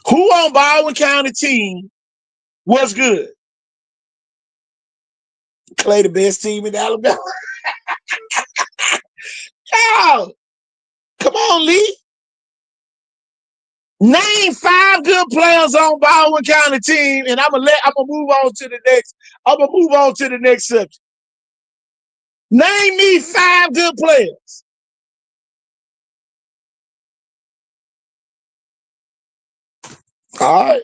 Speaker 6: Who on Baldwin County team was good? Clay, the best team in Alabama. Yo, come on, Lee. Name 5 good players on Baldwin County team, and I'm gonna move on to the next. I'm gonna move on to the next subject. Name me 5 good players. All right.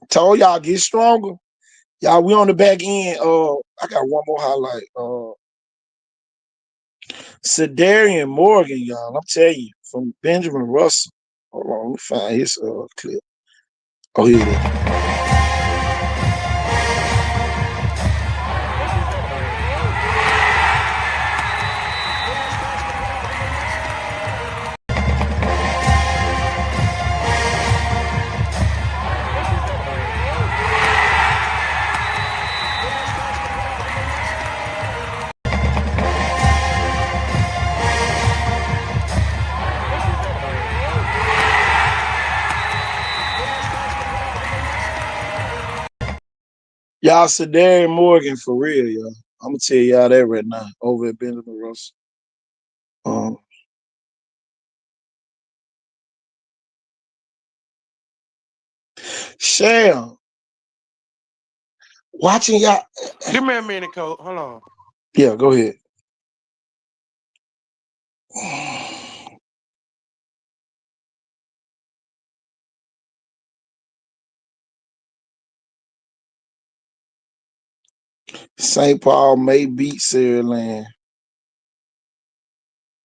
Speaker 6: Told y'all get stronger. Y'all, we on the back end. I got one more highlight. Cedarian Morgan, y'all. I'm telling you, from Benjamin Russell. Hold on, let me find his clip. Oh, here it is. Y'all, Cedarian Morgan for real, y'all. I'm gonna tell y'all that right now over at Benjamin Russell. Sham, watching y'all.
Speaker 8: Give me a minute, Coach. Hold on.
Speaker 6: Yeah, go ahead. St. Paul may beat Saraland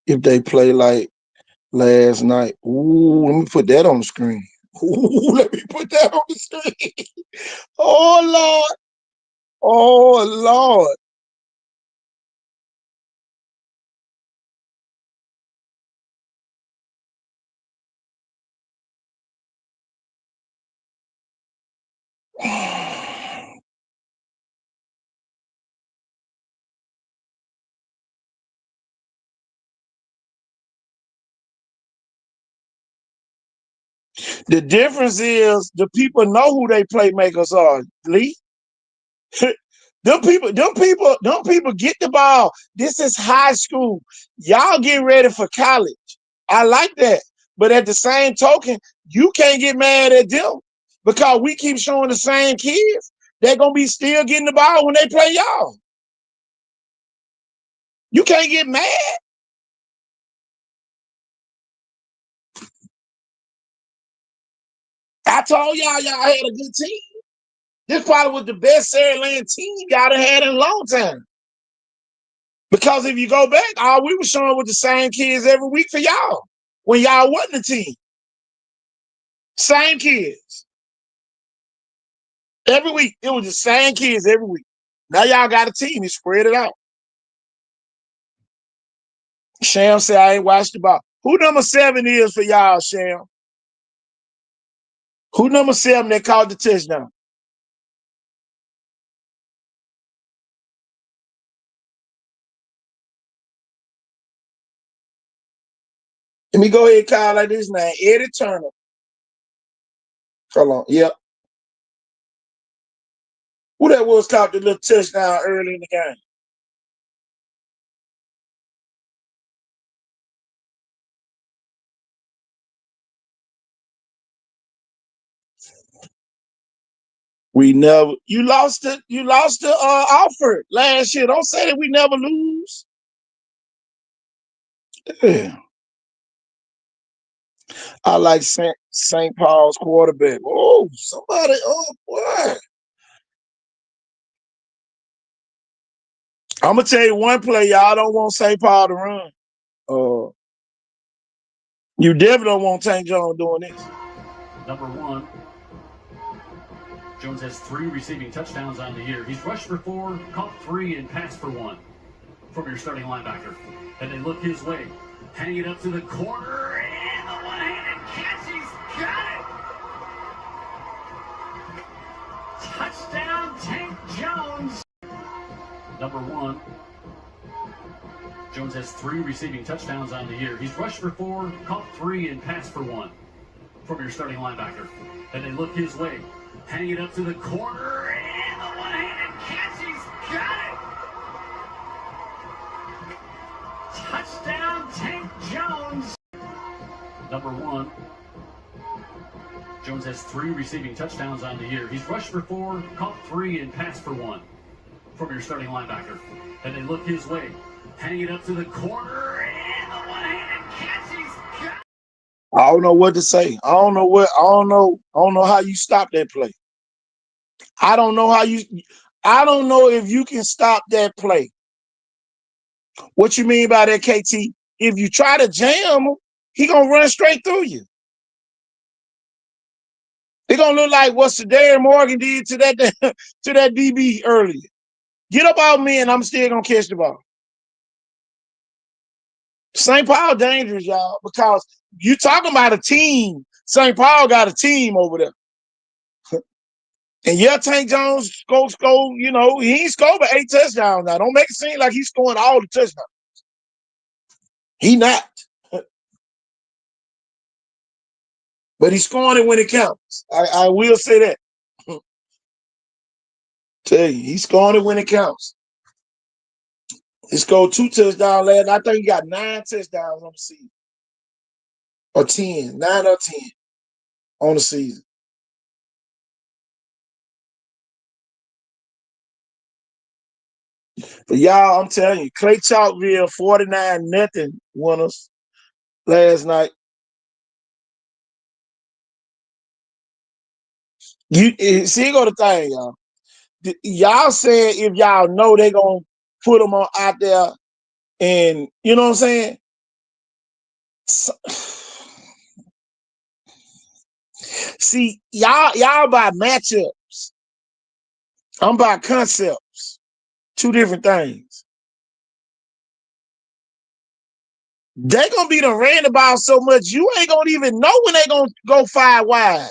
Speaker 6: if they play like last night. Ooh, let me put that on the screen. Ooh, let me put that on the screen. Oh, Lord. Oh, Lord. The difference is the people know who they playmakers are, Lee. Them people get the ball. This is high school. Y'all get ready for college. I like that. But at the same token, you can't get mad at them because we keep showing the same kids. They're going to be still getting the ball when they play y'all. You can't get mad. I told y'all had a good team. This probably was the best Saraland team y'all done had in a long time. Because if you go back, all we were showing was the same kids every week for y'all when y'all wasn't a team. Same kids. Every week. It was the same kids every week. Now y'all got a team. You spread it out. Sham said, I ain't watched the ball. Who number 7 is for y'all, Sham? Who number 7 that caught the touchdown? Let me go ahead and call like this name. Eddie Turner. Hold on. Yep. Who that was caught the little touchdown early in the game? You lost the offer last year. Don't say that we never lose. Yeah. I like St. Paul's quarterback. Oh, somebody, boy. I'm gonna tell you one play, y'all don't want St. Paul to run. You definitely don't want Tank Jones doing this.
Speaker 4: Number 1. Jones has 3 receiving touchdowns on the year. He's rushed for 4, caught 3, and passed for 1 from your starting linebacker. And they look his way. Hang it up to the corner, and the one-handed catch. He's got it! Touchdown, Tank Jones! Number 1. Jones has 3 receiving touchdowns on the year. He's rushed for 4, caught 3, and passed for 1 from your starting linebacker. And they look his way. Hang it up to the corner, and the one-handed catch. He's got it! Touchdown, Tank Jones! Number 1. Jones has 3 receiving touchdowns on the year. He's rushed for 4, caught 3, and passed for 1 from your starting linebacker. And they look his way. Hang it up to the corner, and the one-handed catch. He's got it!
Speaker 6: I don't know what to say. I don't know how you stop that play. I don't know if you can stop that play. What you mean by that, KT? If you try to jam him, he gonna run straight through you. It gonna look like what Darren Morgan did to that to that DB earlier. Get up out me, and I'm still gonna catch the ball. St. Paul dangerous, y'all, because you talking about a team. St. Paul got a team over there. And yeah, Tank Jones score, he ain't scored but 8 touchdowns now. Don't make it seem like he's scoring all the touchdowns. He not. But he's scoring it when it counts. I will say that. Tell you, he's scoring it when it counts. He scored 2 touchdowns last. I think he got 9 touchdowns on the season. Or 10. 9 or 10 on the season. But y'all, I'm telling you, Clay Chalkville 49-0 winners last night. You see, go the thing, y'all. Y'all said if y'all know they gonna put them on out there, and you know what I'm saying. So, see, y'all by matchups. I'm by concepts. 2 different things. They gonna be the ran the ball so much you ain't gonna even know when they gonna go 5 wide.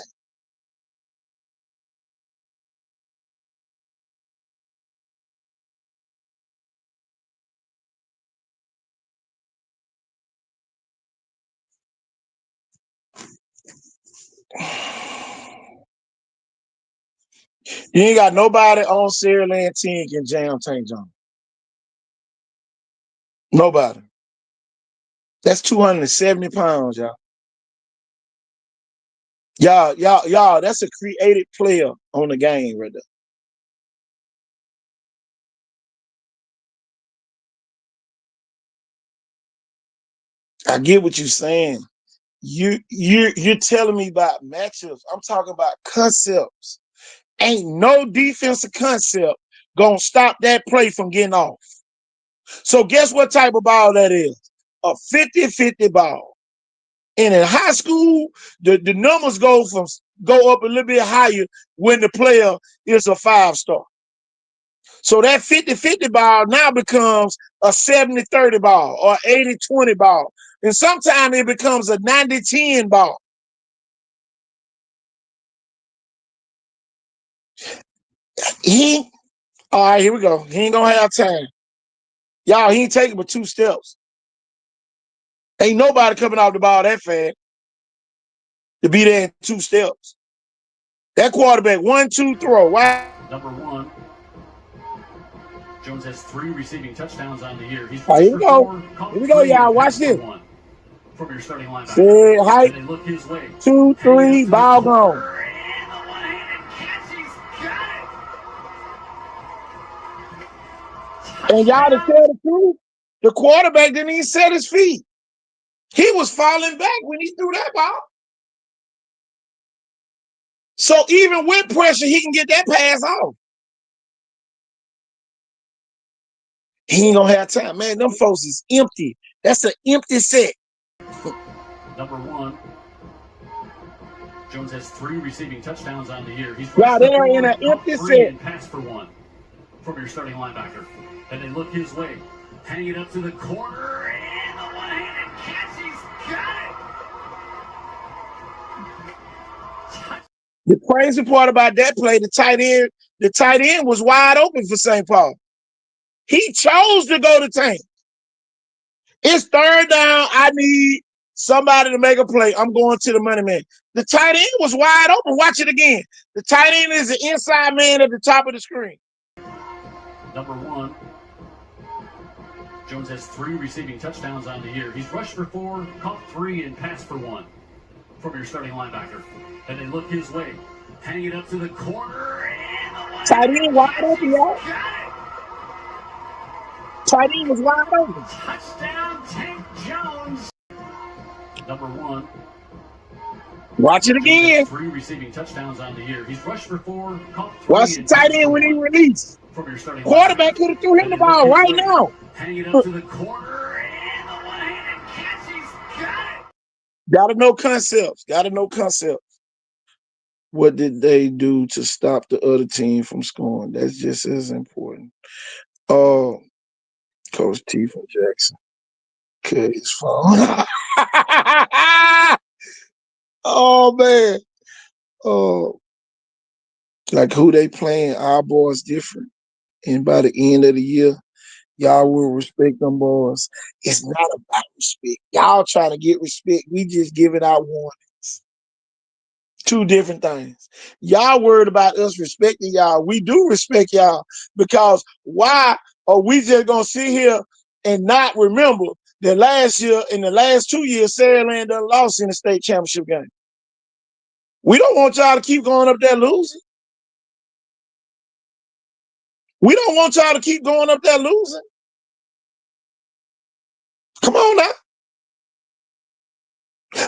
Speaker 6: You ain't got nobody on Saraland 10 can jam Tank Jones. Nobody. That's 270 pounds, y'all. Y'all, that's a creative player on the game right there. I get what you're saying. You're telling me about matchups. I'm talking about concepts. Ain't no defensive concept gonna stop that play from getting off. So guess what type of ball that is? A 50-50 ball. And in high school, the numbers go up a little bit higher when the player is a 5-star. So that 50-50 ball now becomes a 70-30 ball or 80-20 ball. And sometimes it becomes a 90-10 ball. All right, here we go. He ain't gonna have time. Y'all, he ain't taking but 2 steps. Ain't nobody coming off the ball that fast to be there in 2 steps. That quarterback, 1-2 throw. Why?
Speaker 4: Number 1. Jones has 3 receiving touchdowns on the year. He's
Speaker 6: Here we
Speaker 4: for
Speaker 6: go.
Speaker 4: 4, caught
Speaker 6: Here we go,
Speaker 4: 3,
Speaker 6: y'all.
Speaker 4: and
Speaker 6: Watch
Speaker 4: passed for
Speaker 6: this.
Speaker 4: 1 from your starting linebacker.
Speaker 6: Say height.
Speaker 4: And they look his way.
Speaker 6: 2, 3, ball gone.
Speaker 4: And the one-handed catch, he's got it.
Speaker 6: And y'all to tell the truth, the quarterback didn't even set his feet. He was falling back when he threw that ball. So even with pressure, he can get that pass off. He ain't gonna have time. Man, them folks is empty. That's an empty set.
Speaker 4: Number 1. Jones has 3 receiving touchdowns on the year. He's
Speaker 6: Right there in an
Speaker 4: caught
Speaker 6: empty
Speaker 4: 3
Speaker 6: set.
Speaker 4: and passed for 1 from your starting linebacker. And they look his way. Hang it up to the corner, and the one-handed catch, he's got it.
Speaker 6: The crazy part about that play, the tight end was wide open for St. Paul. He chose to go to Tank. It's 3rd down. I need somebody to make a play. I'm going to the money man. The tight end was wide open. Watch it again. The tight end is the inside man at the top of the screen.
Speaker 4: Number 1. Jones has 3 receiving touchdowns on the year. He's rushed for 4, caught 3, and passed for 1 from your starting linebacker. And they look his way. Hang it up to the corner, and the one
Speaker 6: Tight end wide open, y'all. Tight end was wide open.
Speaker 4: Touchdown, Tank Jones. Number 1.
Speaker 6: Watch it again.
Speaker 4: 3 receiving touchdowns on the year. He's rushed for 4, caught 3.
Speaker 6: Watch the tight end when he released.
Speaker 4: From your starting
Speaker 6: quarterback could have threw him the ball right now.
Speaker 4: Hang it up to the corner, and the one-handed catch, he's got it.
Speaker 6: Gotta know concepts. Gotta know concepts. What did they do to stop the other team from scoring? That's just as important. Coach T from Jackson. Cut his phone. Oh man. Like who they playing, our boys different. And by the end of the year, y'all will respect them boys. It's not about respect. Y'all trying to get respect. We just giving out warnings. 2 different things. Y'all worried about us respecting y'all. We do respect y'all because why are we just going to sit here and not remember that last year, in the last 2 years, Saraland done lost in the state championship game? We don't want y'all to keep going up there losing. We don't want y'all to keep going up there losing. Come on now.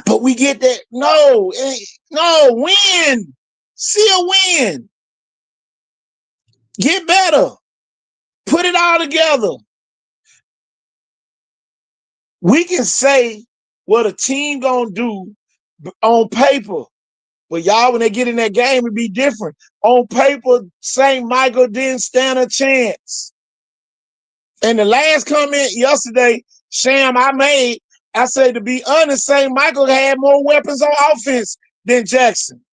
Speaker 6: But we get that. No, win. See a win. Get better. Put it all together. We can say what a team gonna do on paper. But y'all, when they get in that game, it be different. On paper, St. Michael didn't stand a chance. And the last comment yesterday, Sham, I made, I said, to be honest, St. Michael had more weapons on offense than Jackson.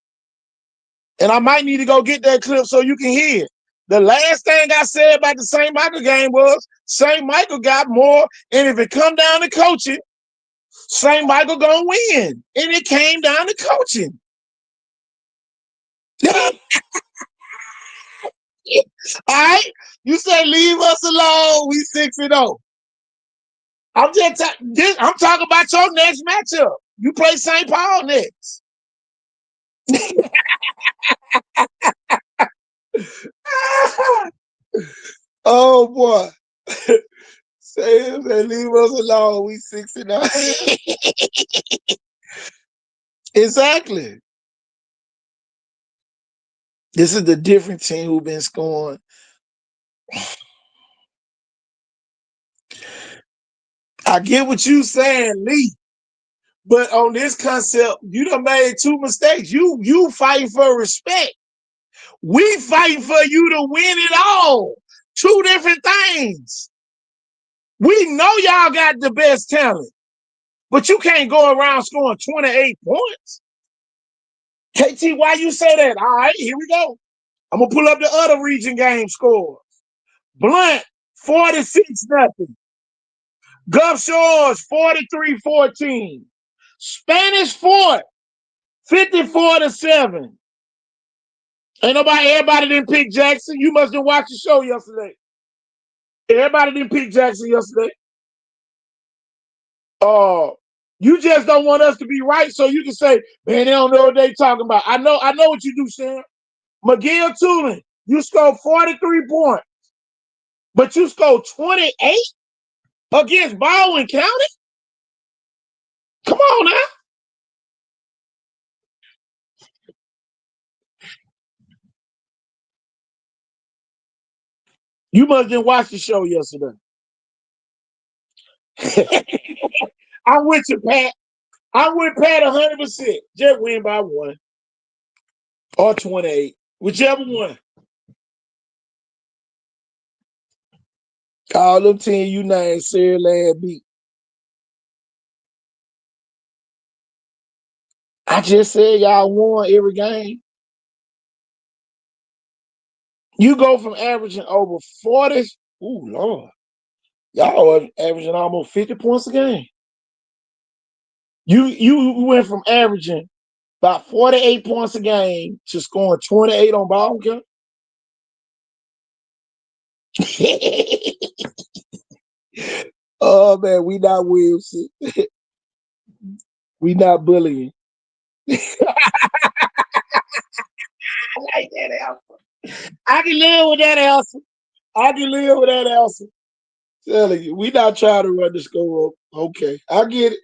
Speaker 6: And I might need to go get that clip so you can hear it. The last thing I said about the St. Michael game was St. Michael got more, and if it come down to coaching, St. Michael gonna win. And it came down to coaching. All right, you say leave us alone. We 6-0. I'm talking about your next matchup. You play St. Paul next. Oh boy, say leave us alone. We 6-0. Exactly. This is the different team who've been scoring. I get what you saying, Lee. But on this concept, you done made two mistakes. You fighting for respect. We fighting for you to win it all. Two different things. We know y'all got the best talent, but you can't go around scoring 28 points. KT, why you say that? All right, here we go. I'm gonna pull up the other region game scores. Blunt, 46-0. Gulf Shores, 43-14. Spanish Fort, 54-7. Everybody didn't pick Jackson. You must have watched the show yesterday. Everybody didn't pick Jackson yesterday. You just don't want us to be right, so you can say, man, they don't know what they talking about. I know what you do, Sam. McGill Tulin, you scored 43 points, but you scored 28 against Baldwin County? Come on now. You must have watched the show yesterday. I'm with you, Pat. I'm with Pat 100%. Just win by 1 or 28, whichever one. All them 10 you named Sarah Lad beat. I just said y'all won every game. You go from averaging over 40. Ooh, Lord. Y'all are averaging almost 50 points a game. You went from averaging about 48 points a game to scoring 28 on ball count. Oh man, we not Wilson. We not bullying. I like that answer. I can live with that answer. I can live with that answer. Telling you, we not trying to run the score up. Okay, I get it.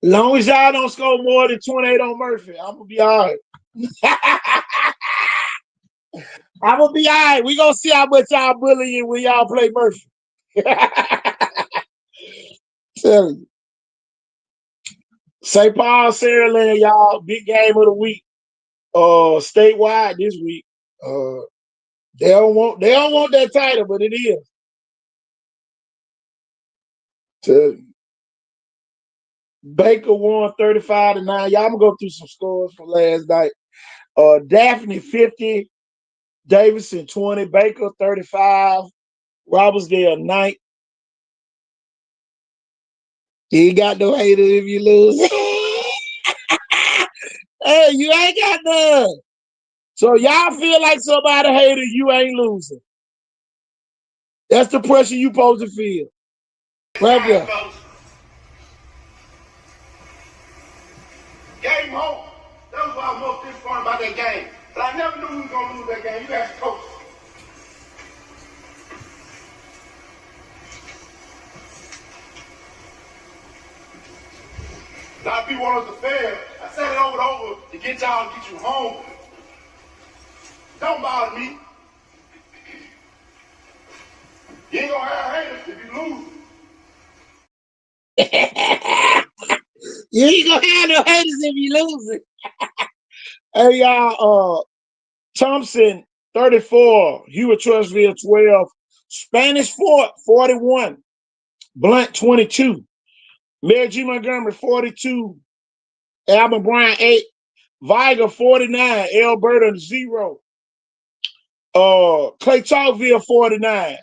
Speaker 6: Long as y'all don't score more than 28 on Murphy, I'm gonna be all right. I'm gonna be all right. We gonna see how much y'all bullying when y'all play Murphy. Telling you. St. Paul, Saraland, y'all, big game of the week. Statewide this week. They don't want that title, but it is. Tell you. Baker won 35-9. Y'all, I'm gonna go through some scores from last night. Daphne 50, Davidson 20, Baker 35, Robertsdale 9. You ain't got no hater if you lose. Hey, you ain't got none. So y'all feel like somebody hater, you ain't losing. That's the pressure you supposed to feel. Right there.
Speaker 5: Game home. That was why I was most disappointed about that game. But I never knew we was going to lose that game. You guys coach. A lot of people want us to fail. I said it over and over to get y'all to get you home. Don't bother me. You ain't gonna have haters if you lose.
Speaker 6: You ain't gonna have no haters if you lose it. Hey y'all, Thompson 34, Hewitt Trustville 12, Spanish Fort 41, Blunt 22, Mary G. Montgomery 42, Alvin Bryan 8, Viger 49, Alberta 0, Clay Chalkville 49,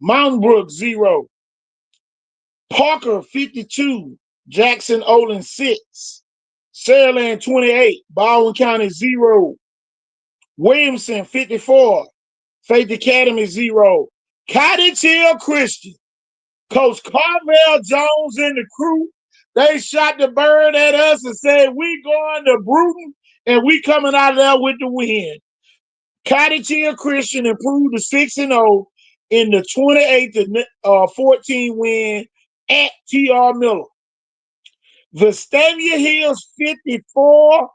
Speaker 6: Mountain Brook 0, Parker 52, Jackson Olin 6, Saraland 28, Baldwin County 0, Williamson 54, Faith Academy 0, Cottage Hill Christian, Coach Carvel Jones and the crew, they shot the bird at us and said, we going to Bruton and we coming out of there with the win. Cottage Hill Christian improved to 6-0 in the 28-14 win at T.R. Miller. Vestavia Hills 54,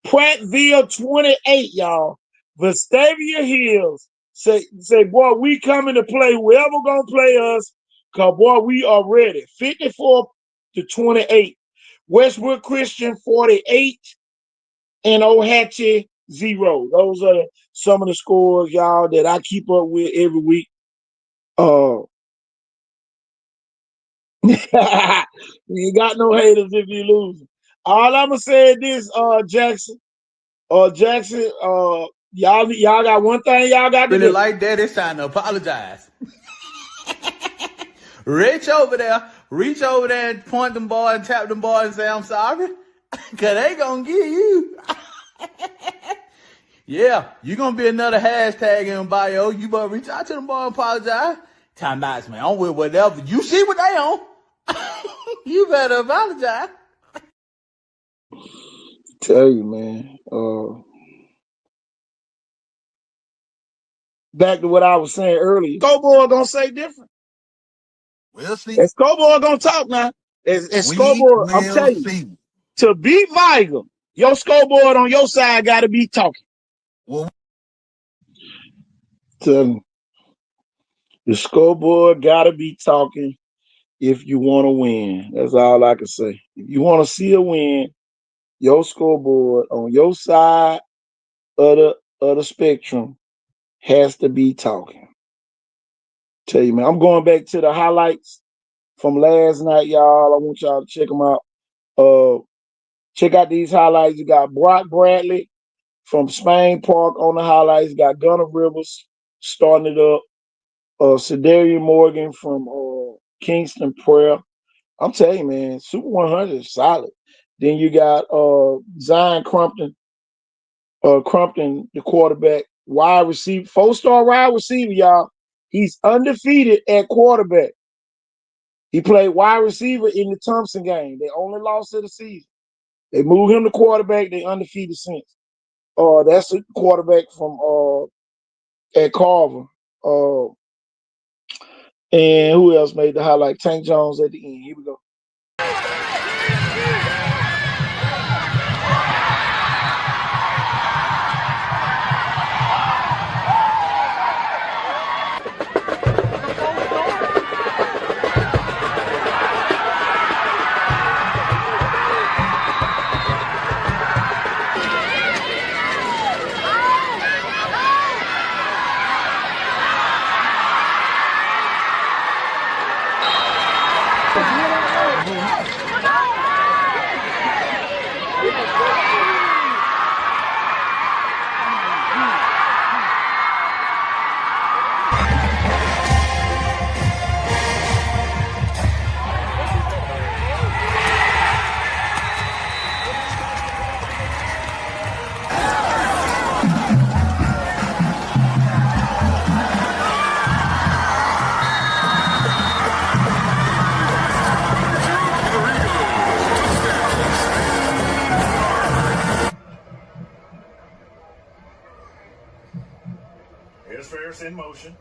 Speaker 6: Prattville 28, y'all. Vestavia Hills say, boy, we coming to play. Whoever gonna play us, cause boy, we are ready. 54-28. Westwood Christian 48 and Ohatchee 0. Those are some of the scores, y'all, that I keep up with every week. You ain't got no haters if you lose. All I'm gonna say is this, Jackson. Jackson, y'all got one thing y'all got to
Speaker 1: Really
Speaker 6: do.
Speaker 1: like that, it's time to apologize. Reach over there and point them boy and tap them boy and say, I'm sorry. Cause they gonna get you. Yeah, you gonna be another hashtag in bio. You better reach out to them boy and apologize. Time out, man. I'm with whatever. You see what they on. You better apologize.
Speaker 6: Tell you, man. Back to what I was saying earlier. Scoreboard gonna say different.
Speaker 1: We'll see.
Speaker 6: And Scoreboard gonna talk now. And Scoreboard, I'm telling you, to beat Viger, your scoreboard on your side gotta be talking.
Speaker 1: Well,
Speaker 6: The scoreboard gotta be talking if you want to win. That's all I can say. If you want to see a win, your scoreboard on your side of the spectrum has to be talking. Tell you, man, I'm going back to the highlights from last night, y'all. I want y'all to check them out. Check out these highlights. You got Brock Bradley from Spain Park on the highlights. You got Gunnar Rivers starting it up. Cedarian Morgan from Kingston Prayer. I'm telling you, man, Super 100 is solid. Then you got Zion Crumpton, the quarterback, wide receiver, 4-star wide receiver, y'all. He's undefeated at quarterback. He played wide receiver in the Thompson game. They only lost of the season. They moved him to quarterback. They undefeated since. That's a quarterback from at Carver. And who else made the highlight? Tank Jones at the end. Here we go.
Speaker 2: Here's Ferris in motion.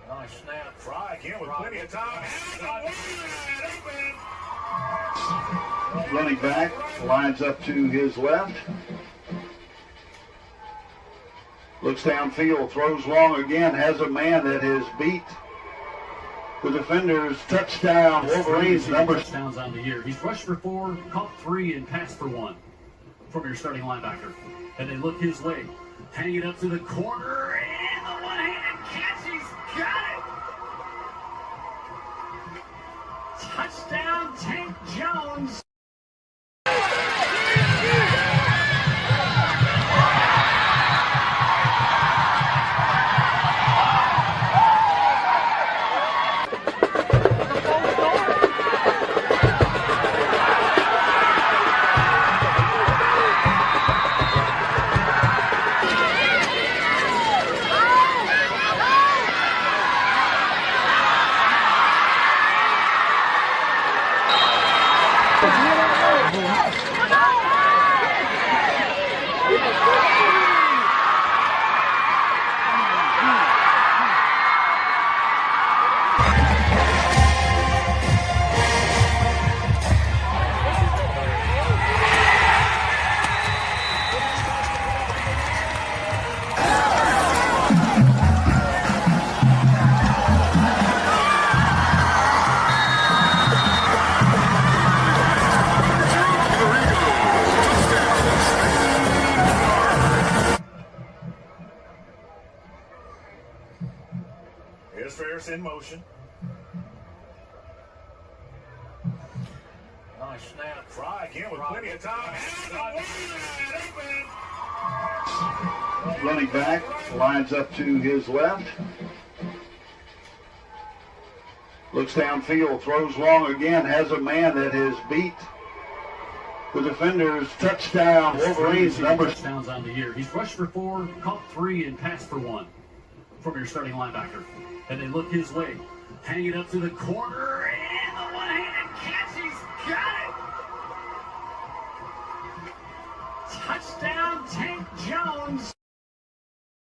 Speaker 2: Nice snap. Fry again with plenty of time.
Speaker 3: Running back lines up to his left. Looks downfield, throws long again, has a man that has beat the defenders. Touchdown, Wolverines, number
Speaker 4: touchdowns on the year. He's rushed for 4, caught 3, and passed for 1 from your starting linebacker. And they look his way. Hang it up to the corner, and the one-handed catch. He's got it. Touchdown, Tank Jones.
Speaker 2: Here's Ferris in motion. Nice snap. Try again with plenty of time.
Speaker 3: Running back lines up to his left. Looks downfield, throws long again, has a man that has beat the defenders. Touchdown, Wolverines, number
Speaker 4: touchdowns on the year. He's rushed for 4, caught 3, and passed for 1 from your starting linebacker. And they look his way. Hang it up to the corner, and the one-handed catch. He's got it. Touchdown, Tank Jones.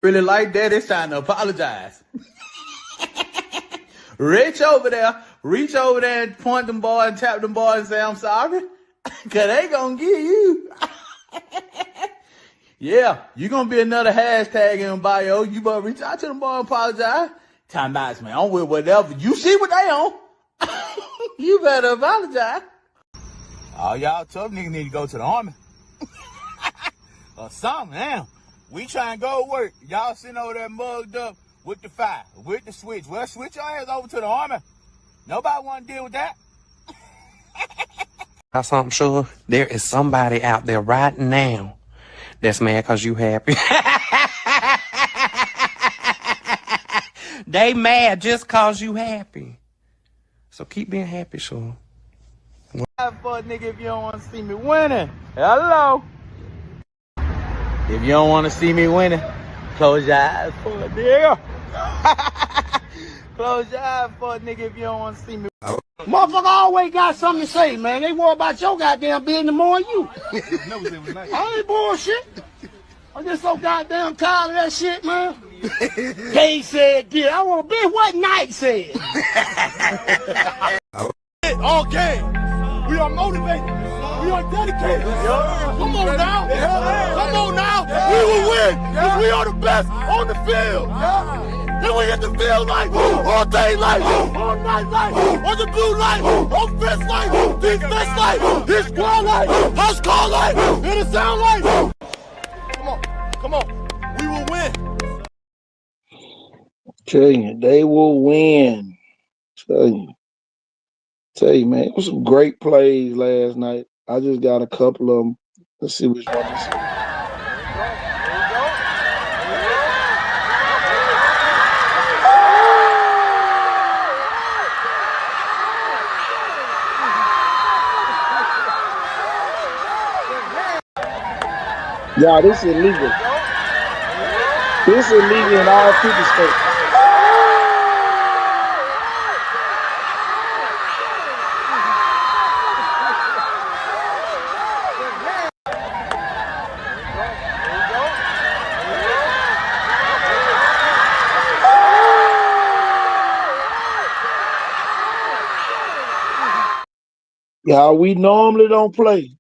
Speaker 1: Really like that, it's time to apologize. Reach over there and point them boy and tap them boy and say, I'm sorry. Cause they gonna get you. Yeah, you gonna be another hashtag in bio. You better reach out to them boy and apologize. Time out, man. I'm with whatever. You see what they on. You better apologize. All y'all tough niggas need to go to the army. Or something, damn. We try and go to work. Y'all sitting over there mugged up with the fire, with the switch. Well, switch your ass over to the army. Nobody want to deal with that.
Speaker 9: I'm sure there is somebody out there right now that's mad because you happy. They mad just because you happy. So keep being happy, sure.
Speaker 1: For a nigga if you don't want to see me winning. Hello. If you don't want to see me winning, close your eyes for a nigga. Close your eyes for a nigga if you don't want to see me.
Speaker 10: Motherfucker always got something to say, man. They worry about your goddamn business more than you. I ain't bullshit. I'm just so goddamn tired of that shit, man. They said this. I want to be what Knight said.
Speaker 5: All game. We are motivated. We are dedicated. Come on now. Come on now. We will win because we are the best on the field. Then we hit the field light, all day light, all night light, on the blue light, offense light, defense light, his squad light, house call light, and the sound light. Come on. We will win.
Speaker 6: Tell you, they will win. Tell you, man, it was some great plays last night. I just got a couple of them. Let's see which one this is. Y'all, this is illegal. This is illegal in all 50 states. Yeah, we normally don't play.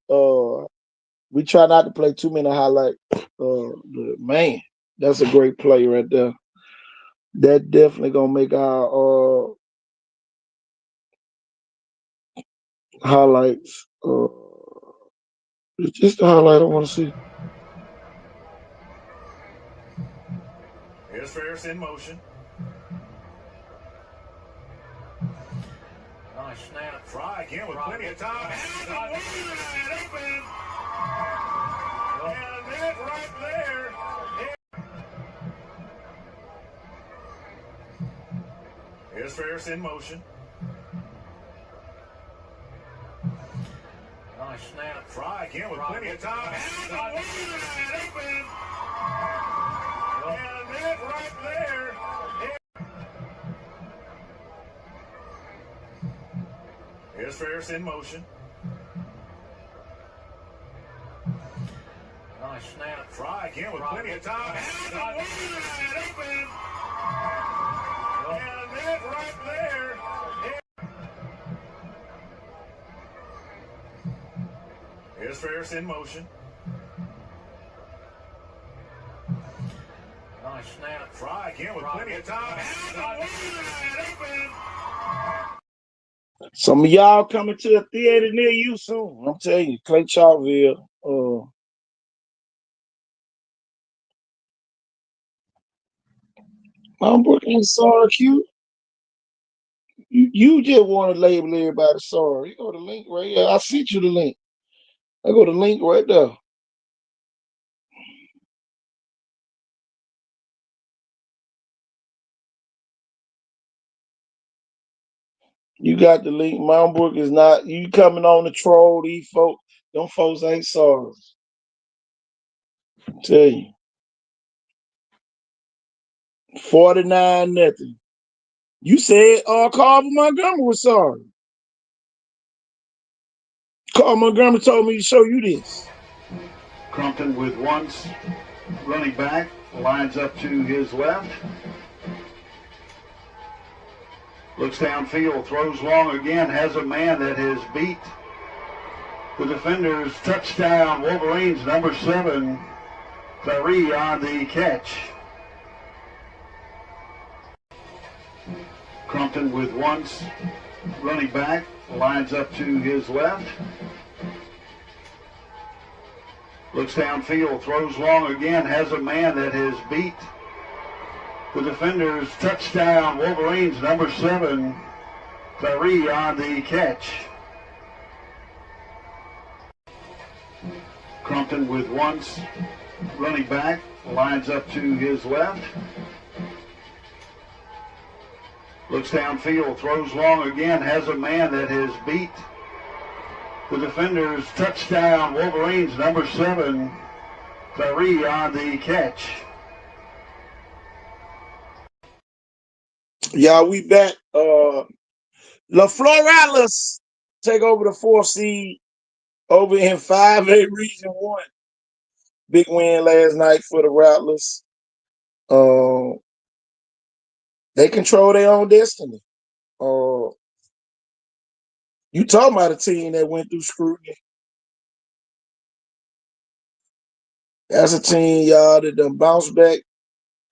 Speaker 6: We try not to play too many highlights. Man, that's a great play right there. That definitely gonna make our highlights. It's just the highlight I want to see.
Speaker 2: Here's Ferris in motion. Nice snap. Try again with plenty of time. And that right there. Here's Ferris in motion. Nice snap. Try again with plenty of time. And that right there. Here's Ferris in motion. Nice snap. Try again with plenty of time. And that right there. Here's Ferris in motion. Nice snap. Try again with plenty of time.
Speaker 6: Some of y'all coming to a theater near you soon. I'm telling you, Clay Chalkville. I'm working in Syracuse. You just want to label everybody sorry. You go to the link right here. I sent you the link. I go to the link right there. You got the link. Mount Brook is not. You coming on the troll? These folks, them folks ain't sorry. Tell you, 49-0. You said Carver Montgomery was sorry. Carver Montgomery told me to show you this.
Speaker 3: Crumpton with one running back, lines up to his left. Looks downfield, throws long again, has a man that has beat the defenders. Touchdown, Wolverines, number 7, Clary on the catch. Crumpton with one running back, lines up to his left. Looks downfield, throws long again, has a man that has beat the defenders. Touchdown, Wolverines, number 7, Clary on the catch. Crumpton with one running back, lines up to his left. Looks downfield, throws long again, has a man that has beat the defenders. Touchdown, Wolverines, number 7, Clary on the catch.
Speaker 6: Yeah, we back. LaFleur Rattlers take over the 4th seed over in 5A Region 1. Big win last night for the Rattlers. They control their own destiny. You talking about a team that went through scrutiny. That's a team, y'all, that done bounced back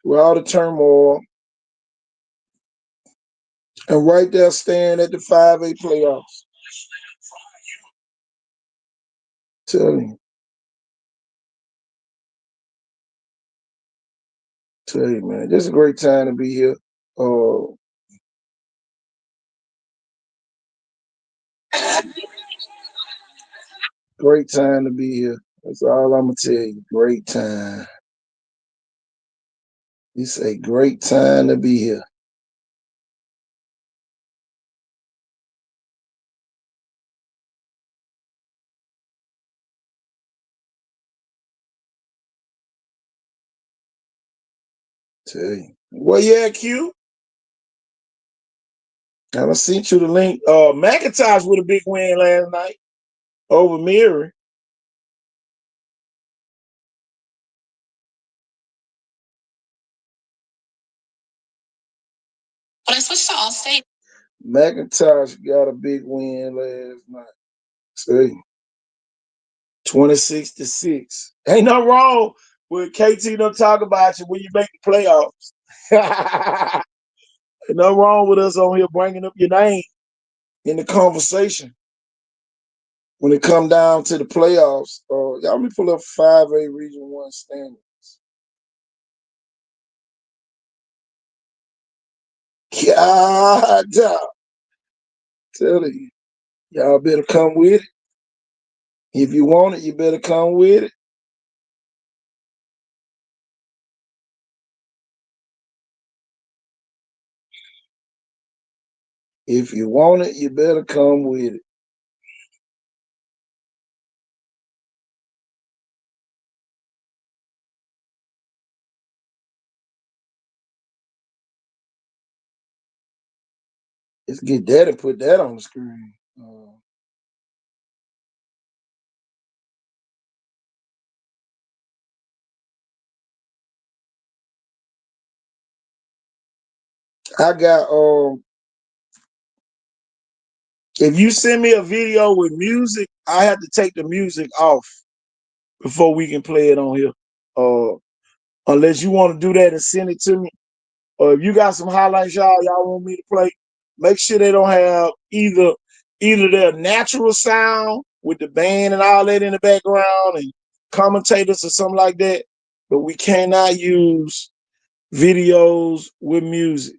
Speaker 6: through all the turmoil. And right there staying at the 5A playoffs. Tell you, man, this is a great time to be here. Great time to be here. That's all I'm gonna tell you. Great time. It's a great time to be here. Tell you. Well, yeah, Q. I sent you the link. McIntosh with a big win last night over Mary.
Speaker 11: When I switched to Allstate,
Speaker 6: McIntosh got a big win last night. See, 26-6. Ain't nothing wrong with KT don't talk about you when you make the playoffs. Ain't nothing wrong with us on here bringing up your name in the conversation when it come down to the playoffs. Y'all let me pull up 5A Region 1 standings. God, tell you, y'all better come with it. If you want it, you better come with it. If you want it, you better come with it. Let's get that and put that on the screen. I got if you send me a video with music, I have to take the music off before we can play it on here. Unless you want to do that and send it to me. Or if you got some highlights y'all want me to play, make sure they don't have either their natural sound with the band and all that in the background and commentators or something like that. But we cannot use videos with music.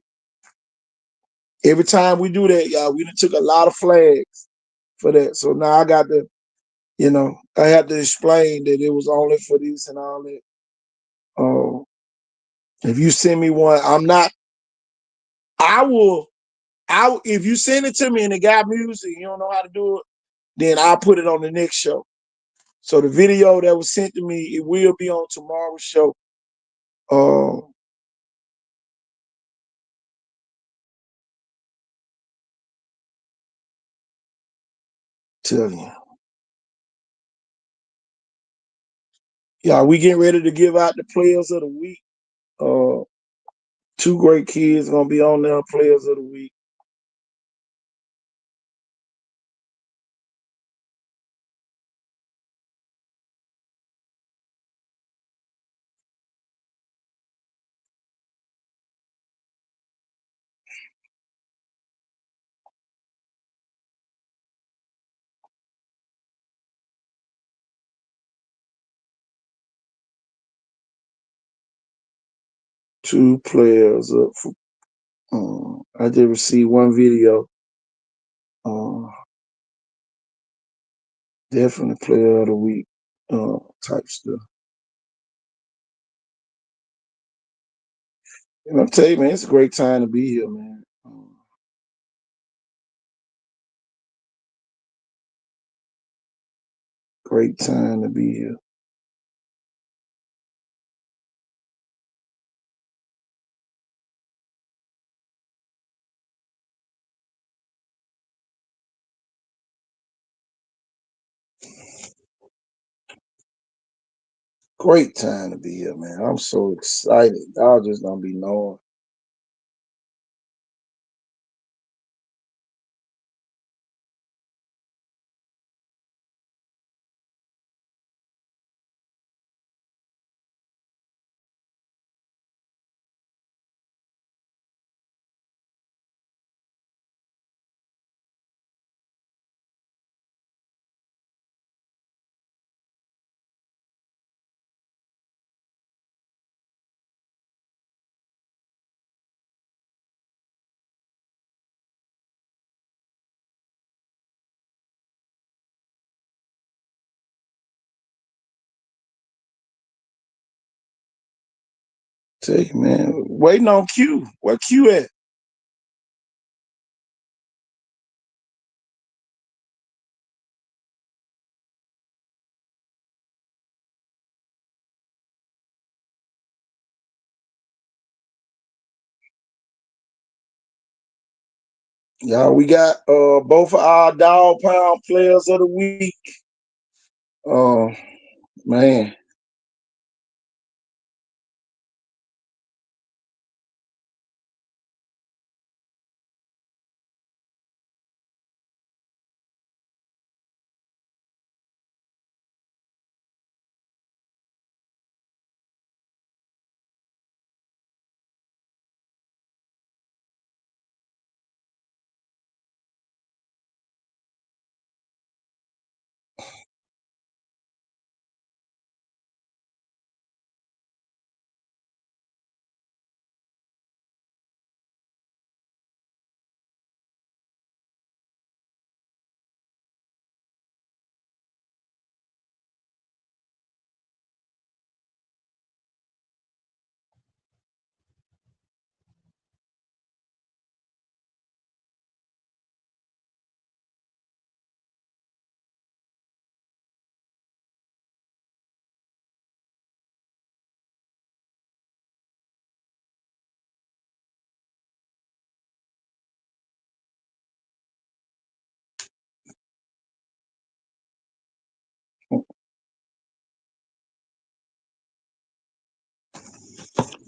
Speaker 6: Every time we do that, y'all, we done took a lot of flags for that. So now I got to, I have to explain that it was only for this and all that. If you send me one, if you send it to me and it got music, you don't know how to do it, then I'll put it on the next show. So the video that was sent to me, it will be on tomorrow's show. Tell you. Yeah, we getting ready to give out the players of the week. Two great kids gonna be on there, players of the week. Two players up for. I did receive one video. Definitely player of the week type stuff. And I'll tell you, man, it's a great time to be here, man. Great time to be here. Great time to be here, man. I'm so excited. Y'all just don't be knowing. Tell you, man, waiting on Q. Where Q at? Y'all, we got both of our dog pound players of the week. Man.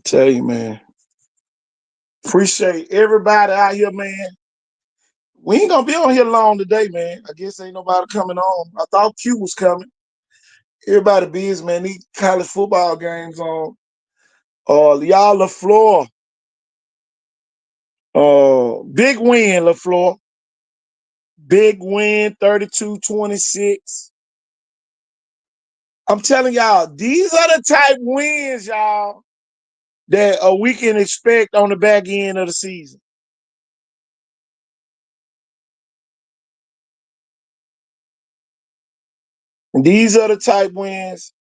Speaker 6: Tell you, man. Appreciate everybody out here, man. We ain't gonna be on here long today, man. I guess ain't nobody coming on. I thought Q was coming. Everybody busy, man. These college football games on. Y'all, LaFleur. Big win, LaFleur. Big win, 32-26. I'm telling y'all, these are the type wins, y'all, that we can expect on the back end of the season. And these are the type wins.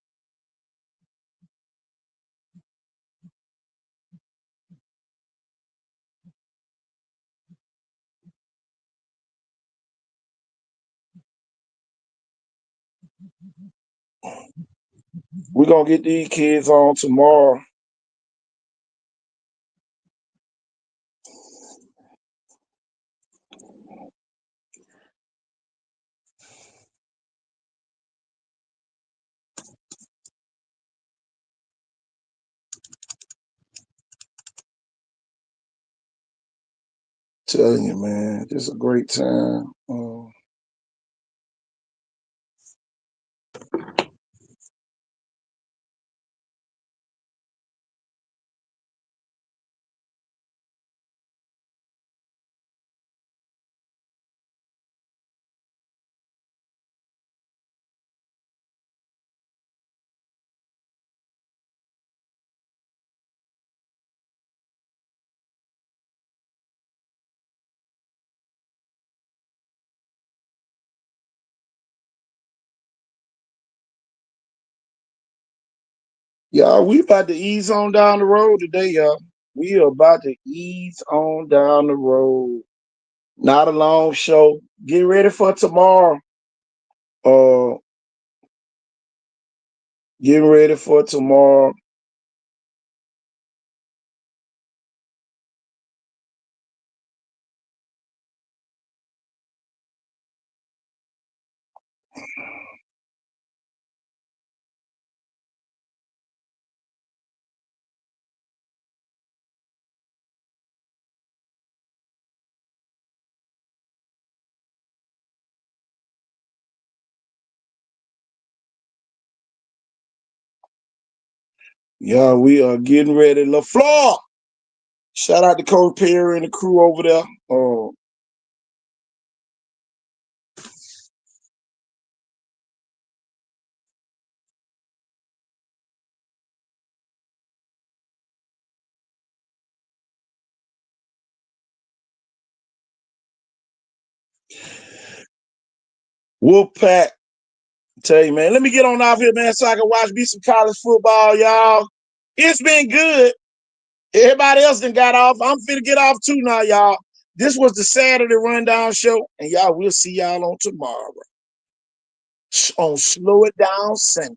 Speaker 6: We're going to get these kids on tomorrow. Telling you, man, just a great time. Y'all, we about to ease on down the road today, y'all. We are about to ease on down the road. Not a long show. Get ready for tomorrow. Getting ready for tomorrow. Yeah, we are getting ready. LaFleur. Shout out to Coach Perry and the crew over there. Wolfpack. Tell you, man, let me get on off here, man, so I can watch me some college football, y'all. It's been good. Everybody else done got off. I'm finna get off too now, y'all. This was the Saturday Rundown show, and y'all, we'll see y'all on tomorrow on Slow It Down Sunday.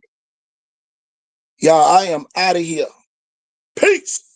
Speaker 6: Y'all, I am out of here. Peace.